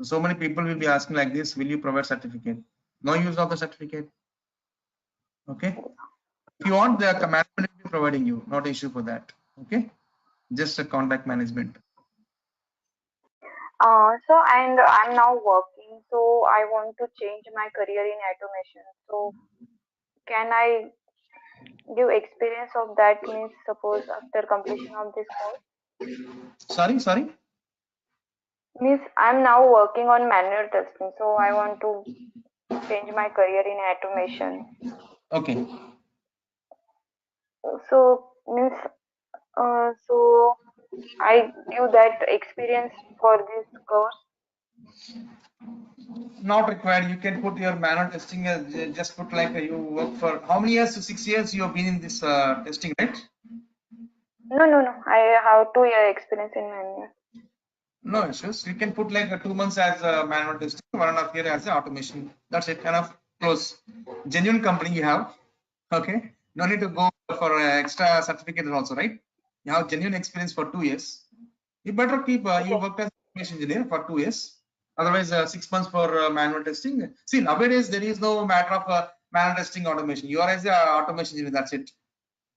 S1: So many people will be asking like this: will you provide certificate? No use of the certificate. Okay. If you want, the management will be providing you. Not issue for that. Okay. Just a contact management.
S3: So and I'm now working, so I want to change my career in automation. So can I give experience of that means suppose after completion of this course?
S1: Sorry.
S3: Means I'm now working on manual testing, so I want to change my career in automation.
S1: Okay.
S3: So means so I give that experience for this course?
S1: Not required. You can put your manual testing. Just put like you work for how many years? 6 years you have been in this testing, right?
S3: No, no, no. I have 2 year experience in manual.
S1: No issues. You can put like 2 months as manual testing, 1.5 years as automation. That's it. Kind of close. Genuine company you have. Okay. No need to go for extra certificate also, right? You have genuine experience for 2 years. You better keep. You worked as automation engineer for 2 years. Otherwise, 6 months for manual testing. See, nowadays there is no matter of manual testing automation. You are as a automation engineer. That's it.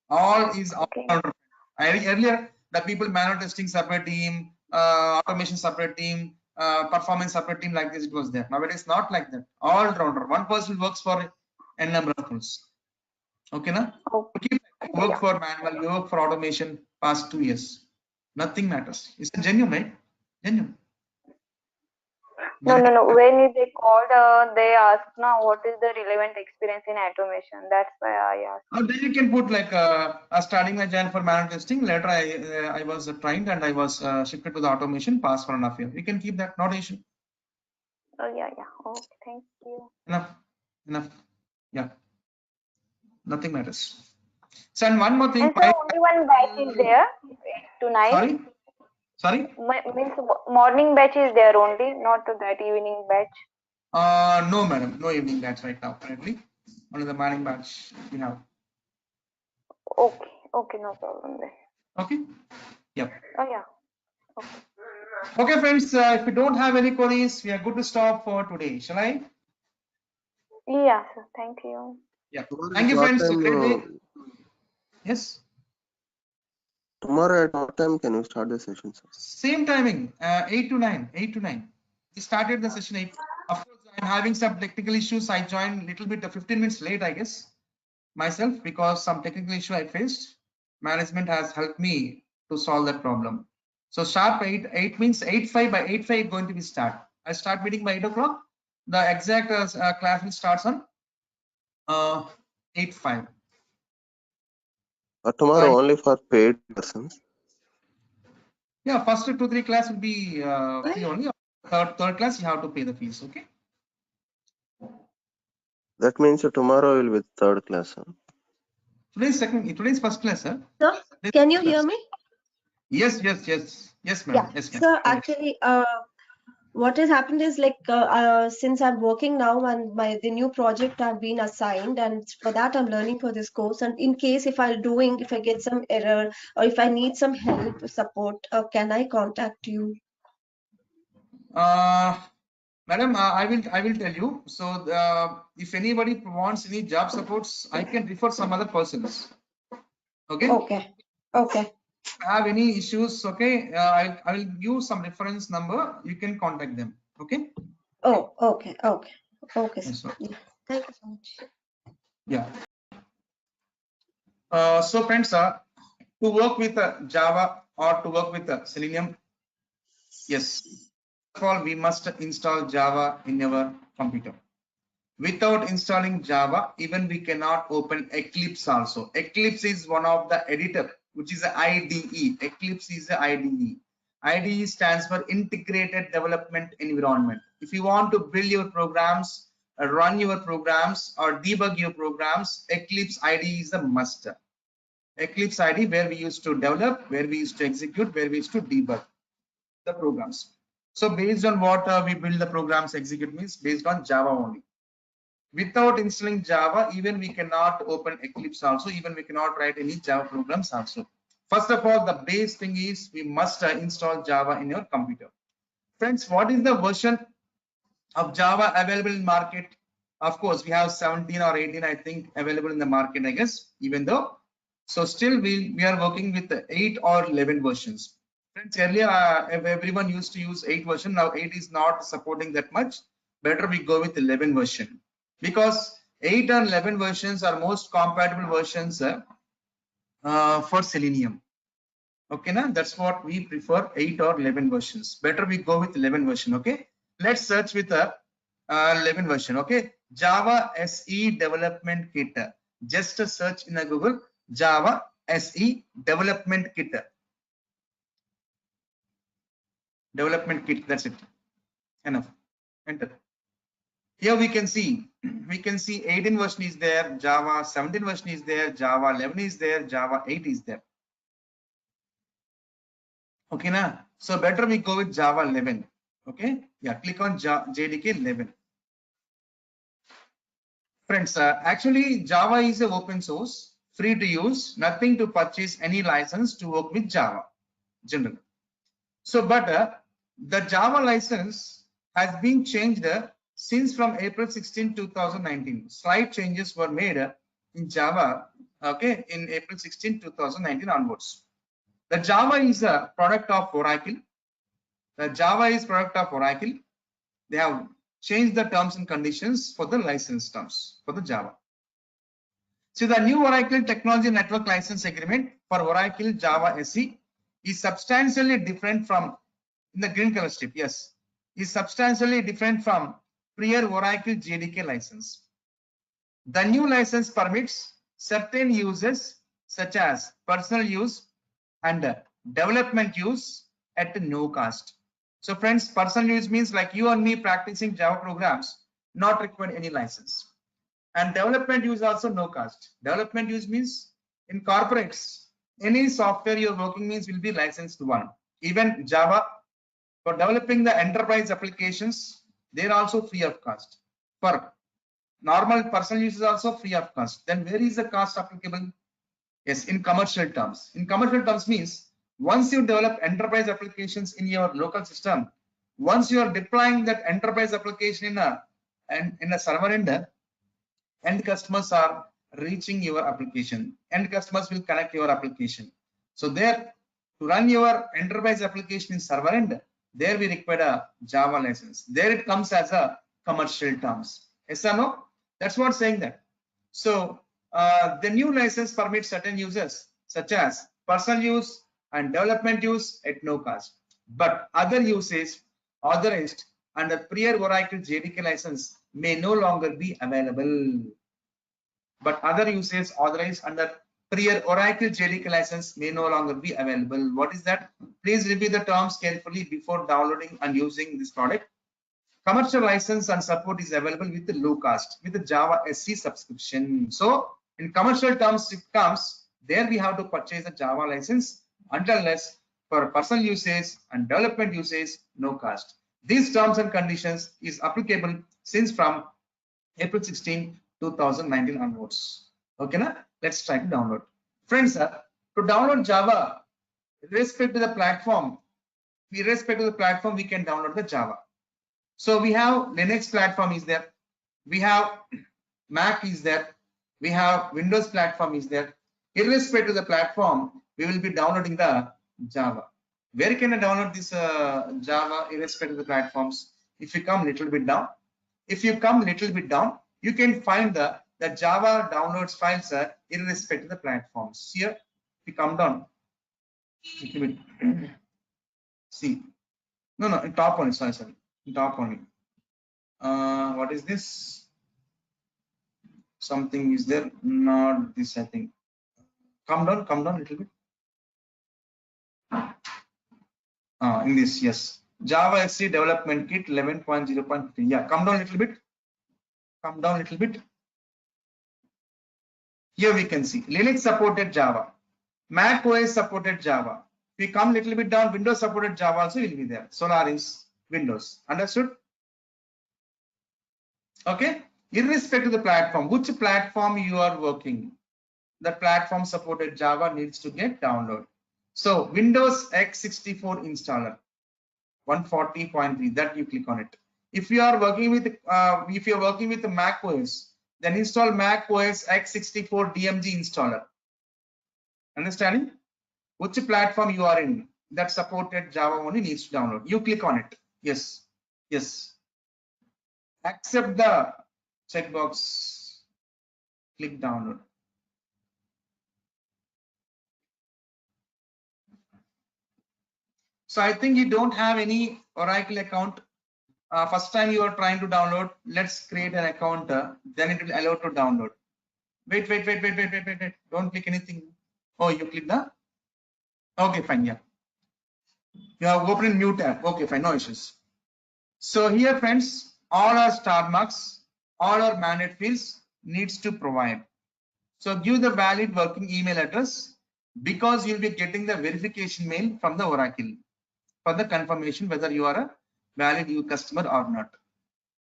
S1: All is all.
S3: Okay.
S1: Earlier, the people manual testing separate team, automation separate team, performance separate team, like this it was there. Nowadays, not like that. All rounder. One person works for n number of tools. Okay, na?
S3: Oh,
S1: Keep work
S3: yeah.
S1: for manual, you work for automation past 2 years. Nothing matters. It's genuine, right? Genuine.
S3: No, no, no. When they called, they asked now what is the relevant experience in automation. That's why I asked.
S1: Then you can put like starting my join for manual testing. Later, I was trained and I was shifted to the automation. Past 1.5 years. You can keep that. Not an issue.
S3: Oh, yeah, yeah. Okay, thank you.
S1: Enough. Yeah. Nothing matters. So, and one more thing.
S3: And so only one batch is there, 8 to 9.
S1: Sorry.
S3: Means morning batch is there only, not that evening batch.
S1: No, madam. No evening batch right now. Currently, only the morning batch we have.
S3: Okay, okay, no problem then.
S1: Okay. Yep.
S3: Oh, yeah.
S1: Okay, friends. If you don't have any queries, we are good to stop for today. Shall I?
S3: Yeah, sir. Thank you.
S1: Yeah.
S4: Tomorrow
S1: Thank
S4: at
S1: you,
S4: what
S1: friends.
S4: time?
S1: Great day. Yes.
S4: Tomorrow at what time can you start the session, sir?
S1: Same timing. 8 to 9. 8 to 9. We started the session 8. Of course, I'm having some technical issues. I joined a little bit 15 minutes late, I guess, myself, because some technical issue I faced. Management has helped me to solve that problem. So sharp 8 means 8:05. By 8:05 going to be start. I start meeting by 8 o'clock. The exact class will start on 8:05.
S4: Tomorrow only for paid persons.
S1: Yeah, first 2-3 class will be free only. Third class you have to pay the fees. Okay.
S4: That means tomorrow will be third class, sir.
S1: Today's first class, sir.
S2: Sir, can you hear me?
S1: Yes, ma'am. Yes, ma'am.
S2: Sir, actually, what has happened is like since I'm working now and the new project I've been assigned, and for that I'm learning for this course. And in case if I get some error or if I need some help support, can I contact you?
S1: Madam, I will tell you. So if anybody wants any job supports, I can refer some other persons. Okay.
S2: Okay.
S1: If you have any issues, okay, I will give some reference number. You can contact them. Okay.
S2: Oh, okay.
S1: Yes, sir.
S2: Yeah. Thank you so much.
S1: Yeah. So friends, to work with Java or to work with Selenium, yes. First of all, we must install Java in our computer. Without installing Java, even we cannot open Eclipse also. Eclipse is one of the editor, which is a IDE. Eclipse is a IDE. IDE stands for Integrated Development Environment. If you want to build your programs, run your programs or debug your programs, Eclipse IDE is a must. Eclipse IDE where we used to develop, where we used to execute, where we used to debug the programs. So based on what we build the programs execute means based on Java only. Without installing Java, even we cannot open Eclipse also, even we cannot write any Java programs also. First of all, the base thing is we must install Java in your computer. Friends, what is the version of Java available in market? Of course, we have 17 or 18, I think, available in the market, I guess, even though. So still we are working with the 8 or 11 versions. Friends, earlier everyone used to use 8 version. Now 8 is not supporting that much. Better we go with 11 version, because 8 and 11 versions are most compatible versions for Selenium. Okay, now that's what we prefer, 8 or 11 versions. Better we go with 11 version. Okay, let's search with a 11 version. Okay, Java SE Development Kit. Just a search in a Google, Java SE Development Kit. development kit. That's it. Enough. Enter. Here we can see 18 version is there, Java 17 version is there, Java 11 is there, Java 8 is there. Okay, na? So better we go with Java 11. Okay, yeah, click on JDK 11. Friends, actually Java is an open source, free to use, nothing to purchase any license to work with Java generally. So, but the Java license has been changed since from April 16, 2019. Slight changes were made in Java, okay, in April 16, 2019 onwards. The Java is a product of Oracle. The Java is product of Oracle. They have changed the terms and conditions for the license terms for the Java. So the new Oracle Technology Network License Agreement for Oracle Java SE is substantially different from, in the green color strip, yes, is substantially different from prior Oracle JDK license. The new license permits certain uses such as personal use and development use at no cost. So friends, personal use means like you and me practicing Java programs, not required any license. And development use also no cost. Development use means in corporates, any software you're working means will be licensed one. Even Java, for developing the enterprise applications, they're also free of cost. For normal personal use is also free of cost. Then where is the cost applicable? Yes, in commercial terms. In commercial terms means once you develop enterprise applications in your local system, once you are deploying that enterprise application in a server end customers are reaching your application. End customers will connect your application. So there, to run your enterprise application in server end, there we require a Java license. There it comes as a commercial terms. Yes or no? That's what saying that. So the new license permits certain uses such as personal use and development use at no cost. But other uses authorized under prior Oracle JDK license may no longer be available. But other uses authorized under prior Oracle JDK license may no longer be available. What is that? Please review the terms carefully before downloading and using this product. Commercial license and support is available with the low cost with the Java SE subscription. So in commercial terms, it comes there we have to purchase a Java license until less for personal usage and development usage, no cost. These terms and conditions is applicable since from April 16, 2019 onwards. Okay, na? Let's try to download. Friends, to download Java, irrespective of the platform, we can download the Java. So we have Linux platform is there, we have Mac is there, we have Windows platform is there. Irrespective of the platform, we will be downloading the Java. Where can I download this Java irrespective of the platforms? If you come little bit down, you can find the Java downloads files irrespective of the platforms. Here, if you come down, little bit, see, no, in top only, sorry, in top only. What is this? Something is there, not this, I think. Come down a little bit. In this, yes. Java SE Development Kit 11.0.3. Yeah, come down a little bit. Here we can see Linux supported Java, Mac OS supported Java. If we come little bit down, Windows supported Java also will be there. Solaris, Windows. Understood? Okay. Irrespective of the platform, which platform you are working, the platform supported Java needs to get download. So Windows x64 installer 140.3, that you click on it. If you are working with the Mac OS, then install Mac OS x64 DMG installer. Understanding? Which platform you are in that supported Java only needs to download. You click on it. Yes. Accept the checkbox. Click download. So I think you don't have any Oracle account. First time you are trying to download, let's create an account, then it will allow to download. Wait. Don't click anything. Oh, you click the? Okay, fine, yeah. You have opened new tab. Okay, fine, no issues. So here, friends, all our star marks, all our mandate fields needs to provide. So give the valid working email address because you'll be getting the verification mail from the Oracle for the confirmation whether you are a valid customer or not.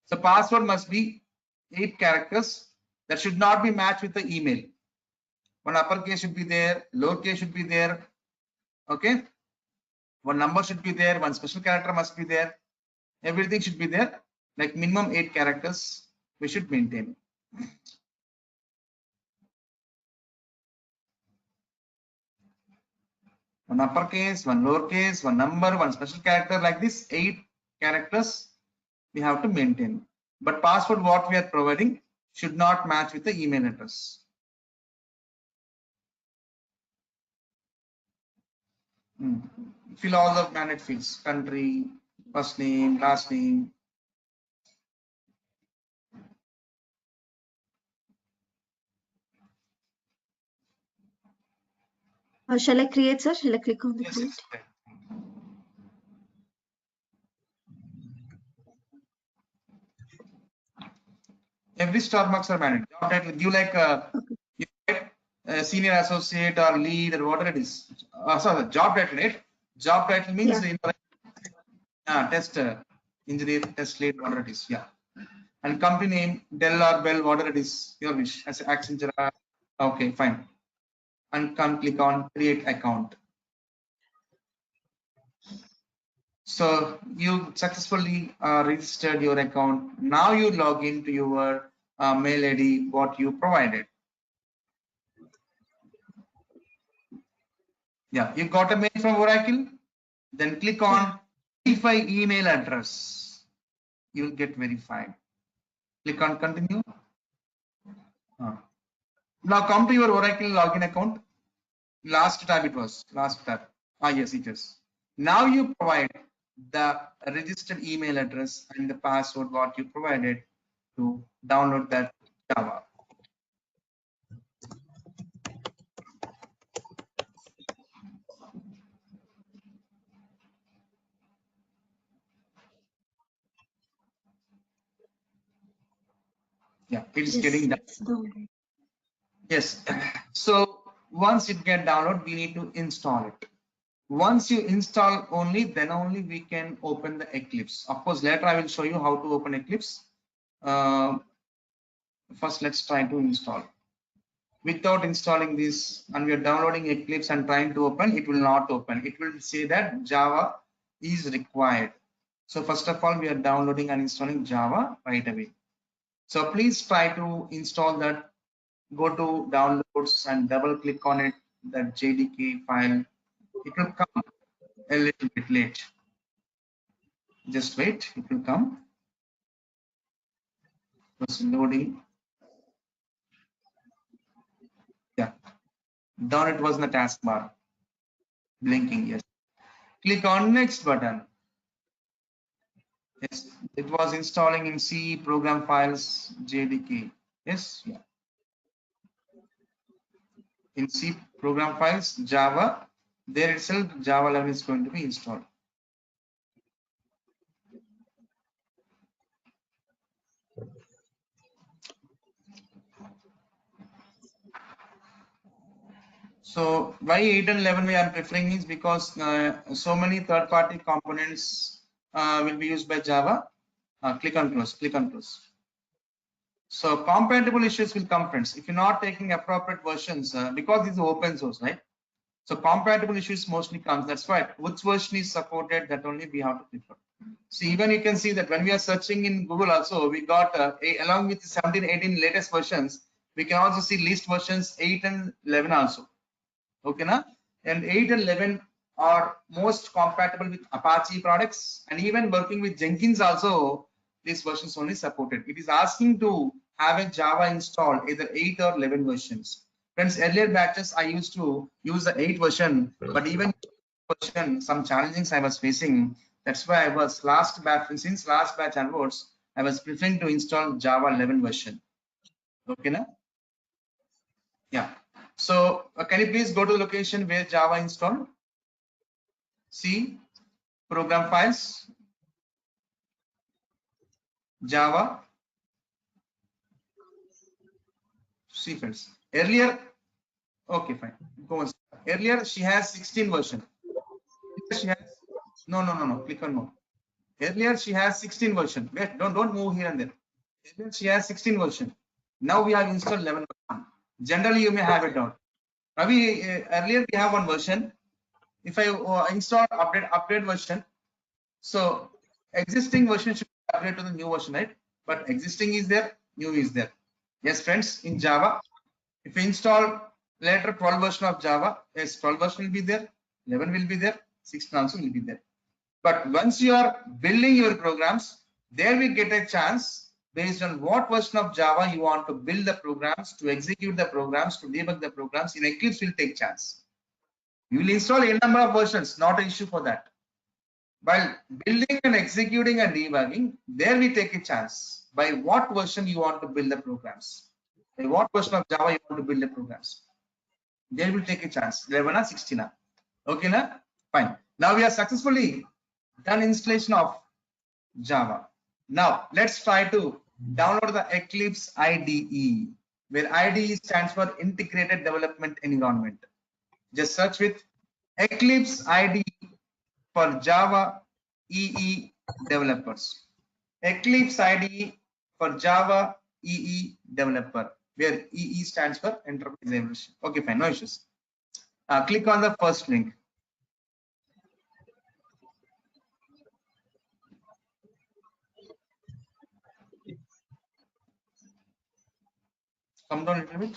S1: So password must be 8 characters. That should not be matched with the email. One uppercase should be there, lowercase should be there. Okay. One number should be there, one special character must be there. Everything should be there. Like minimum 8 characters we should maintain. One uppercase, one lowercase, one number, one special character, like this 8 characters we have to maintain. But password what we are providing should not match with the email address. Fill all the mandate fields: country, first name, last name.
S2: Shall I create, sir? Shall I click on the
S1: Yes,
S2: create?
S1: yes. Every star marks are mandate. Job title, give like you write, senior associate or lead or whatever it is. Sorry, job title, right? Job title means test engineer, test lead, whatever it is. Yeah. And company name, Dell or Bell, whatever it is, your wish. As Accenture. Okay, fine. And can click on create account. So you successfully registered your account. Now you log into your mail ID what you provided. Yeah, you got a mail from Oracle. Then click on verify email address. You'll get verified. Click on continue. Now come to your Oracle login account. Last tab it was. Last tab. Yes, it is. Now you provide the registered email address and the password what you provided to download that Java. Yeah, it is getting done. Yes. So once it get downloaded, we need to install it. Once you install then only we can open the Eclipse. Of course, later I will show you how to open Eclipse. First, let's try to install. Without installing this, and we are downloading Eclipse and trying to open, it will not open. It will say that Java is required. So first of all, we are downloading and installing Java right away. So please try to install that. Go to downloads and double click on it, that JDK file. It will come a little bit late. Just wait, it will come. It's loading. Yeah, down it was in the taskbar. Blinking, yes. Click on next button. Yes, it was installing in C program files JDK. Yes, yeah. In C program files Java, there itself Java 11 is going to be installed. So why 8 and 11 we are preferring is because so many third-party components will be used by Java. Click on close. Click on close. So compatible issues will come, friends. If you're not taking appropriate versions, because this is open source, right? So compatible issues mostly comes. That's why which version is supported, that only we have to prefer. So even you can see that when we are searching in Google also, we got along with 17, 18 latest versions, we can also see list versions 8 and 11 also. Okay, na? And 8 and 11 are most compatible with Apache products, and even working with Jenkins also, this version is only supported. It is asking to have a Java installed either 8 or 11 versions. Friends, earlier batches I used to use the 8 version, but even version, some challenges I was facing. That's why I was since last batch onwards, I was preferring to install Java 11 version. Okay, na? Yeah. So can you please go to the location where Java installed? See, program files, Java, C files. Earlier, okay, fine. Go on. Earlier, she has 16 version. She has no. Click on more. Earlier, she has 16 version. Wait, don't move here and there. Earlier, she has 16 version. Now we have installed 11 version. Generally, you may have it down. Ravi, earlier we have one version. If I install update version, so existing version should upgrade to the new version, right? But existing is there, new is there. Yes, friends, in Java, if you install later 12 version of Java, yes, 12 version will be there, 11 will be there, 16 also will be there. But once you are building your programs, there we get a chance based on what version of Java you want to build the programs, to execute the programs, to debug the programs. In Eclipse will take chance. You will install a number of versions, not an issue for that. While building and executing and debugging, there we take a chance by what version you want to build the programs. By what version of Java you want to build the programs. There will take a chance, 11 or 16. Okay, na? Fine. Now we are successfully done installation of Java. Now let's try to download the Eclipse IDE, where IDE stands for Integrated Development Environment. Just search with Eclipse IDE for Java EE developers. Eclipse IDE for Java EE developer, where EE stands for Enterprise Evolution. Okay, fine, no issues. Click on the first link. Come down a little bit.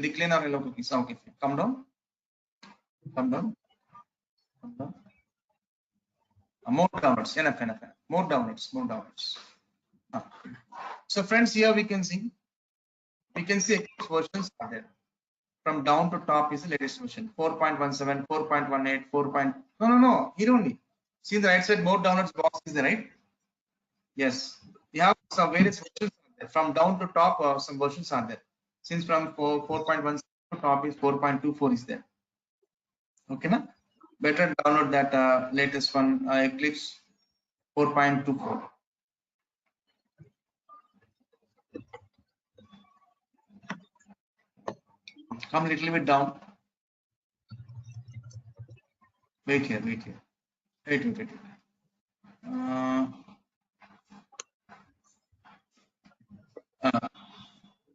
S1: Decline or hello cookies. Okay, fine. Come down. Come down. Come down. More downloads. Enough. More downloads. So friends, here we can see Eclipse versions are there. From down to top is the latest version, 4.17, 4.18, 4. No. Here only. See the right side, more downloads box is there, right? Yes. We have some various versions there. From down to top, some versions are there. Since from 4.17 to top is 4.24 is there. Okay, na? Better download that latest one, Eclipse 4.24. Come a little bit down. Wait here. Wait.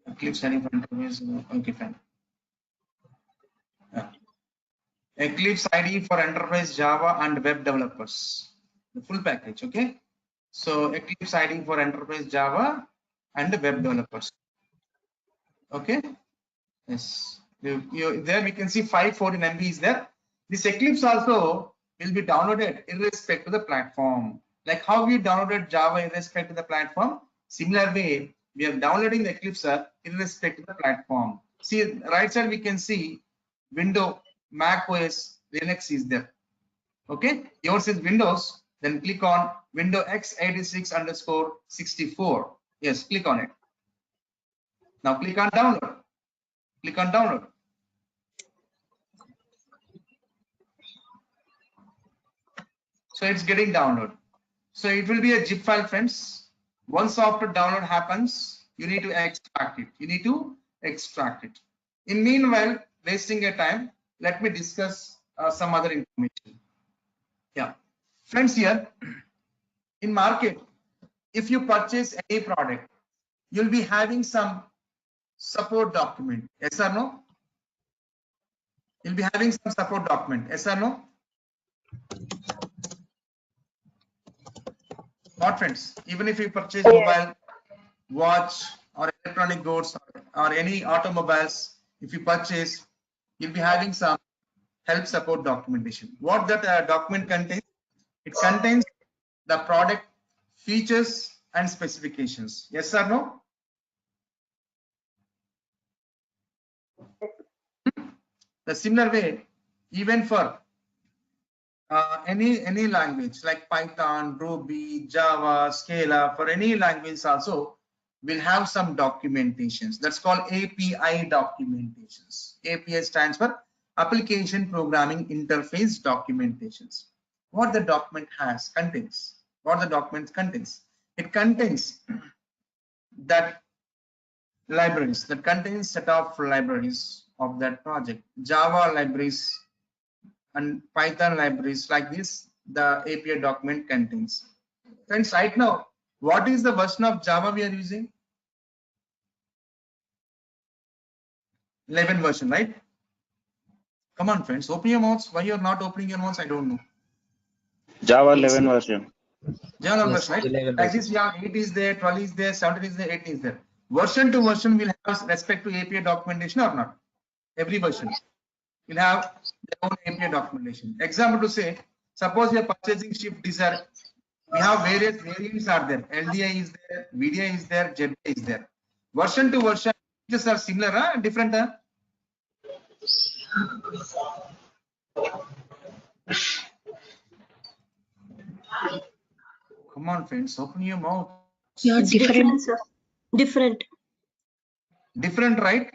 S1: Eclipse ID for enterprise. Okay, fine. Eclipse ID for enterprise Java and web developers. The full package. Okay. So Eclipse ID for enterprise Java and web developers. Okay. Yes. There we can see 514 MB is there. This Eclipse also will be downloaded irrespective of the platform. Like how we downloaded Java irrespective of the platform, similar way we are downloading the Eclipse irrespective of the platform. See right side we can see Windows, Mac OS, Linux is there. Okay, yours is Windows. Then click on Windows x86_64. Yes, click on it. Now click on download. Click on download. So it's getting download. So it will be a zip file, friends. Once after download happens, you need to extract it. In meanwhile, wasting your time, let me discuss some other information. Yeah, friends, here in market, if you purchase any product, you'll be having some support document. Yes or no? You'll be having some support document. Yes or no? What, friends? Even if you purchase mobile, watch, or electronic goods, or any automobiles, if you purchase, you'll be having some help support documentation. What that document contains? It contains the product features and specifications. Yes or no? The similar way, even for any language like Python, Ruby, Java, Scala, for any language also will have some documentations. That's called API documentations. API stands for Application Programming Interface Documentations. what the document contains. What the document contains. It contains that libraries, that contains set of libraries of that project, Java libraries and Python libraries like this, the API document contains. Friends, right now, what is the version of Java we are using? 11 version, right? Come on, friends, open your mouths. Why you're not opening your mouths, I don't know.
S5: Java
S6: Yes,
S5: 11
S6: sir.
S5: version.
S1: Java
S6: Yes,
S1: version, right?
S6: 11
S1: Like
S6: version.
S1: this, yeah, 8 is there, 12 is there, 17 is there, 18 is there. Version to version will have respect to API documentation or not? Every version will have their own API documentation. Example to say, suppose you are purchasing Shift Desire, we have various variants are there. LDI is there, VDI is there, JDI is there. Version to version, just are similar, different. Come on, friends, open your mouth.
S2: Yeah, it's different, sir. Different.
S1: Different, right?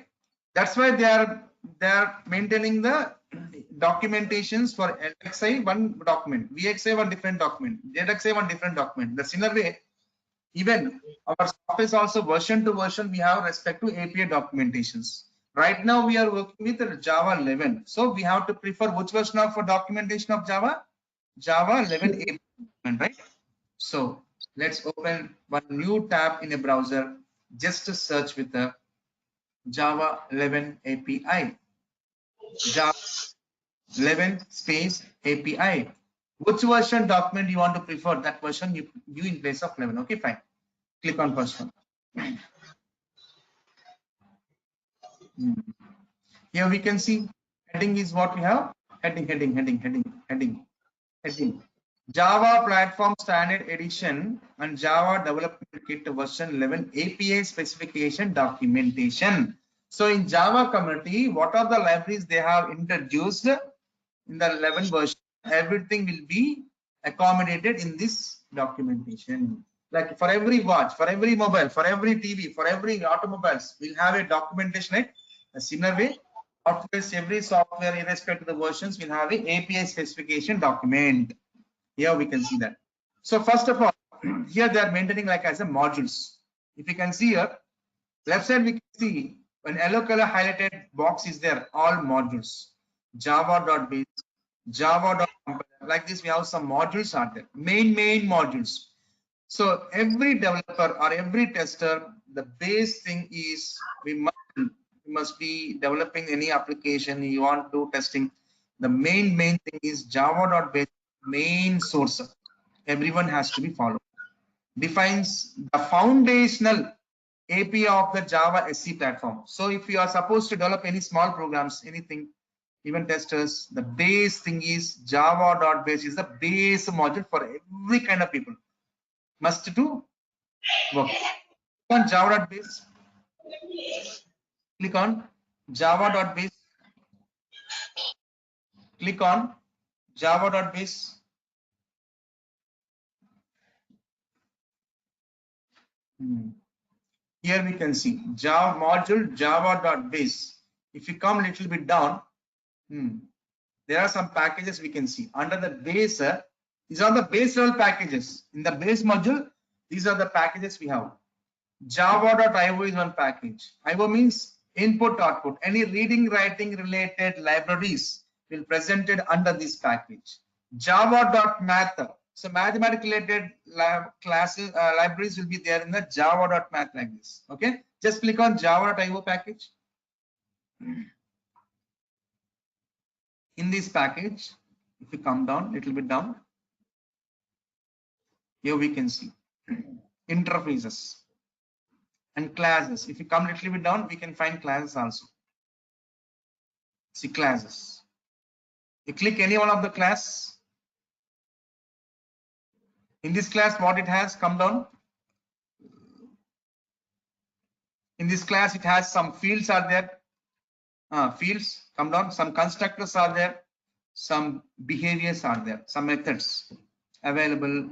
S1: That's why they are maintaining the documentations for LXI one document, VXI one different document, ZXI one different document. The similar way, even our software is also version to version. We have respect to API documentations. Right now we are working with Java 11, so we have to prefer which version of documentation of Java? Java 11 API, right? So let's open one new tab in a browser just to search with the Java 11 API. Java 11 space API. Which version document you want to prefer? That version you in place of 11. Okay, fine. Click on first one. Here we can see heading is what we have. Heading. Java Platform Standard Edition and Java Development Kit version 11 API specification documentation. So in Java community, what are the libraries they have introduced in the 11 version? Everything will be accommodated in this documentation. Like for every watch, for every mobile, for every TV, for every automobiles, we'll have a documentation, right? A similar way, every software, irrespective of the versions, will have a API specification document. Here we can see that. So first of all, here they are maintaining like as a modules. If you can see here, left side we can see when yellow color highlighted box is there, all modules. Java.base, Java.compiler. Like this, we have some modules are there. Main modules. So every developer or every tester, the base thing is we must be developing any application you want to do testing. The main thing is Java.base main source. Everyone has to be followed. Defines the foundational API of the Java SC platform. So if you are supposed to develop any small programs, anything, even testers, the base thing is Java.base is the base module for every kind of people. Must do work. Click on Java.base. Click on Java.base. Click on Java.base. Here we can see Java module Java.base. If you come a little bit down, there are some packages we can see under the base. These are the base level packages. In the base module, these are the packages we have. Java.io is one package. IO means input output. Any reading writing related libraries will presented under this package. Java.math. So mathematics related classes libraries will be there in the Java.math like this. Okay, just click on Java.io package. In this package, if you come down a little bit down, here we can see interfaces and classes. If you come a little bit down, we can find classes also. See classes. You click any one of the class. In this class, what it has, come down. In this class, it has some fields are there. Fields, come down. Some constructors are there. Some behaviors are there. Some methods available.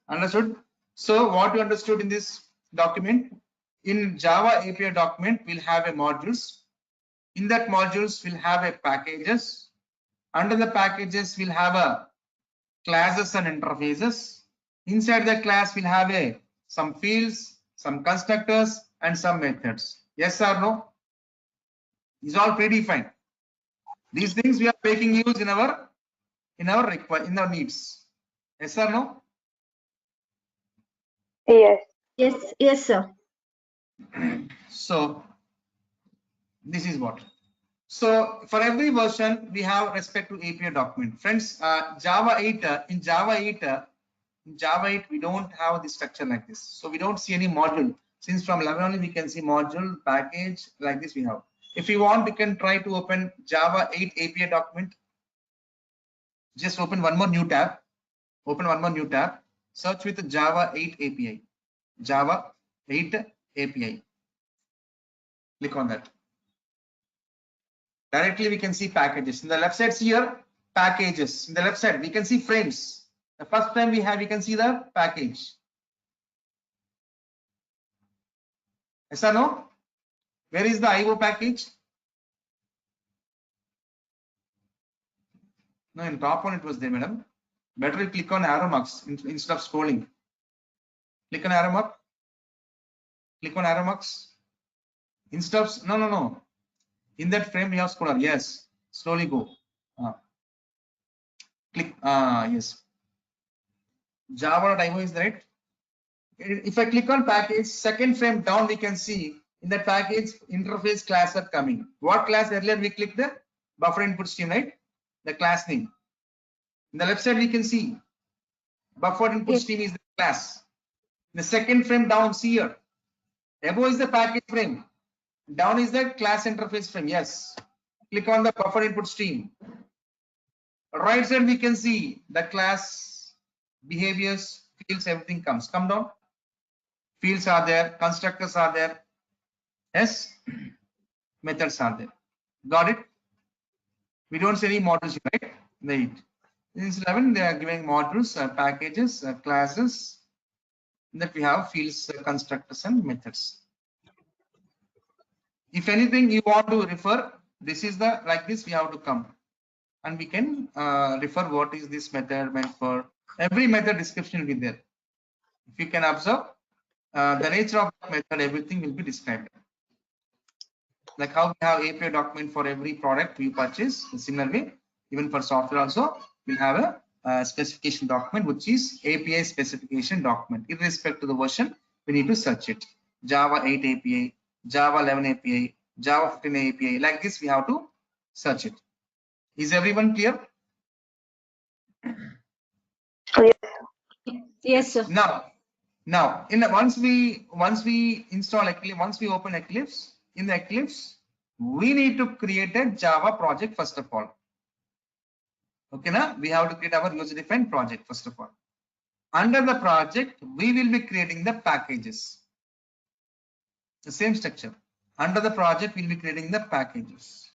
S1: Understood? So what you understood in this document? In Java API document, we'll have a modules. In that modules, we'll have a packages. Under the packages, we'll have a classes and interfaces. Inside the class, we'll have some fields, some constructors, and some methods. Yes or no? These are all predefined. These things we are making use in our needs. Yes or no?
S3: Yes.
S2: Yes, sir.
S1: So this is what. So for every version, we have respect to API document. Friends, Java 8, in Java 8, we don't have the structure like this. So we don't see any module. Since from 11 only we can see module, package, like this we have. If you want, we can try to open Java 8 API document. Just open one more new tab. Open one more new tab. Search with Java 8 API. Java 8 API. Click on that. Directly we can see packages. In the left side here, packages. In the left side, we can see frames. The first frame we can see the package. Yes or no? Where is the IO package? No, in top one it was there, madam. Better you click on arrow marks instead of scrolling. Click on arrow mark. Click on arrow marks. Instead of no. In that frame we have scroller. Yes. Slowly go. Click. Yes. Java.io is right. If I click on package, second frame down, we can see in that package interface class are coming. What class earlier we clicked the buffer input stream, right? The class name. In the left side, we can see buffer input stream is the class. The second frame down, see here. Above is the package frame. Down is the class interface frame. Yes. Click on the buffer input stream. Right side, we can see the class behaviors, fields, everything comes. Come down. Fields are there, constructors are there. Yes, methods are there. Got it? We don't see any modules, right? Right. In 11, they are giving modules, packages, classes. That we have fields, constructors, and methods. If anything you want to refer, this is the like this we have to come, and we can refer what is this method meant for. Every method description will be there. If you can observe, the nature of the method, everything will be described. Like how we have API document for every product we purchase. Similarly, even for software also, we'll have a specification document, which is API specification document. Irrespective to the version, we need to search it. Java 8 API, Java 11 API, Java 15 API. Like this, we have to search it. Is everyone clear?
S2: Yes, sir.
S1: Now, once we install Eclipse, once we open Eclipse, in the Eclipse, we need to create a Java project first of all. Okay, now we have to create our user-defined project first of all. Under the project, we will be creating the packages. The same structure. Under the project, we'll be creating the packages.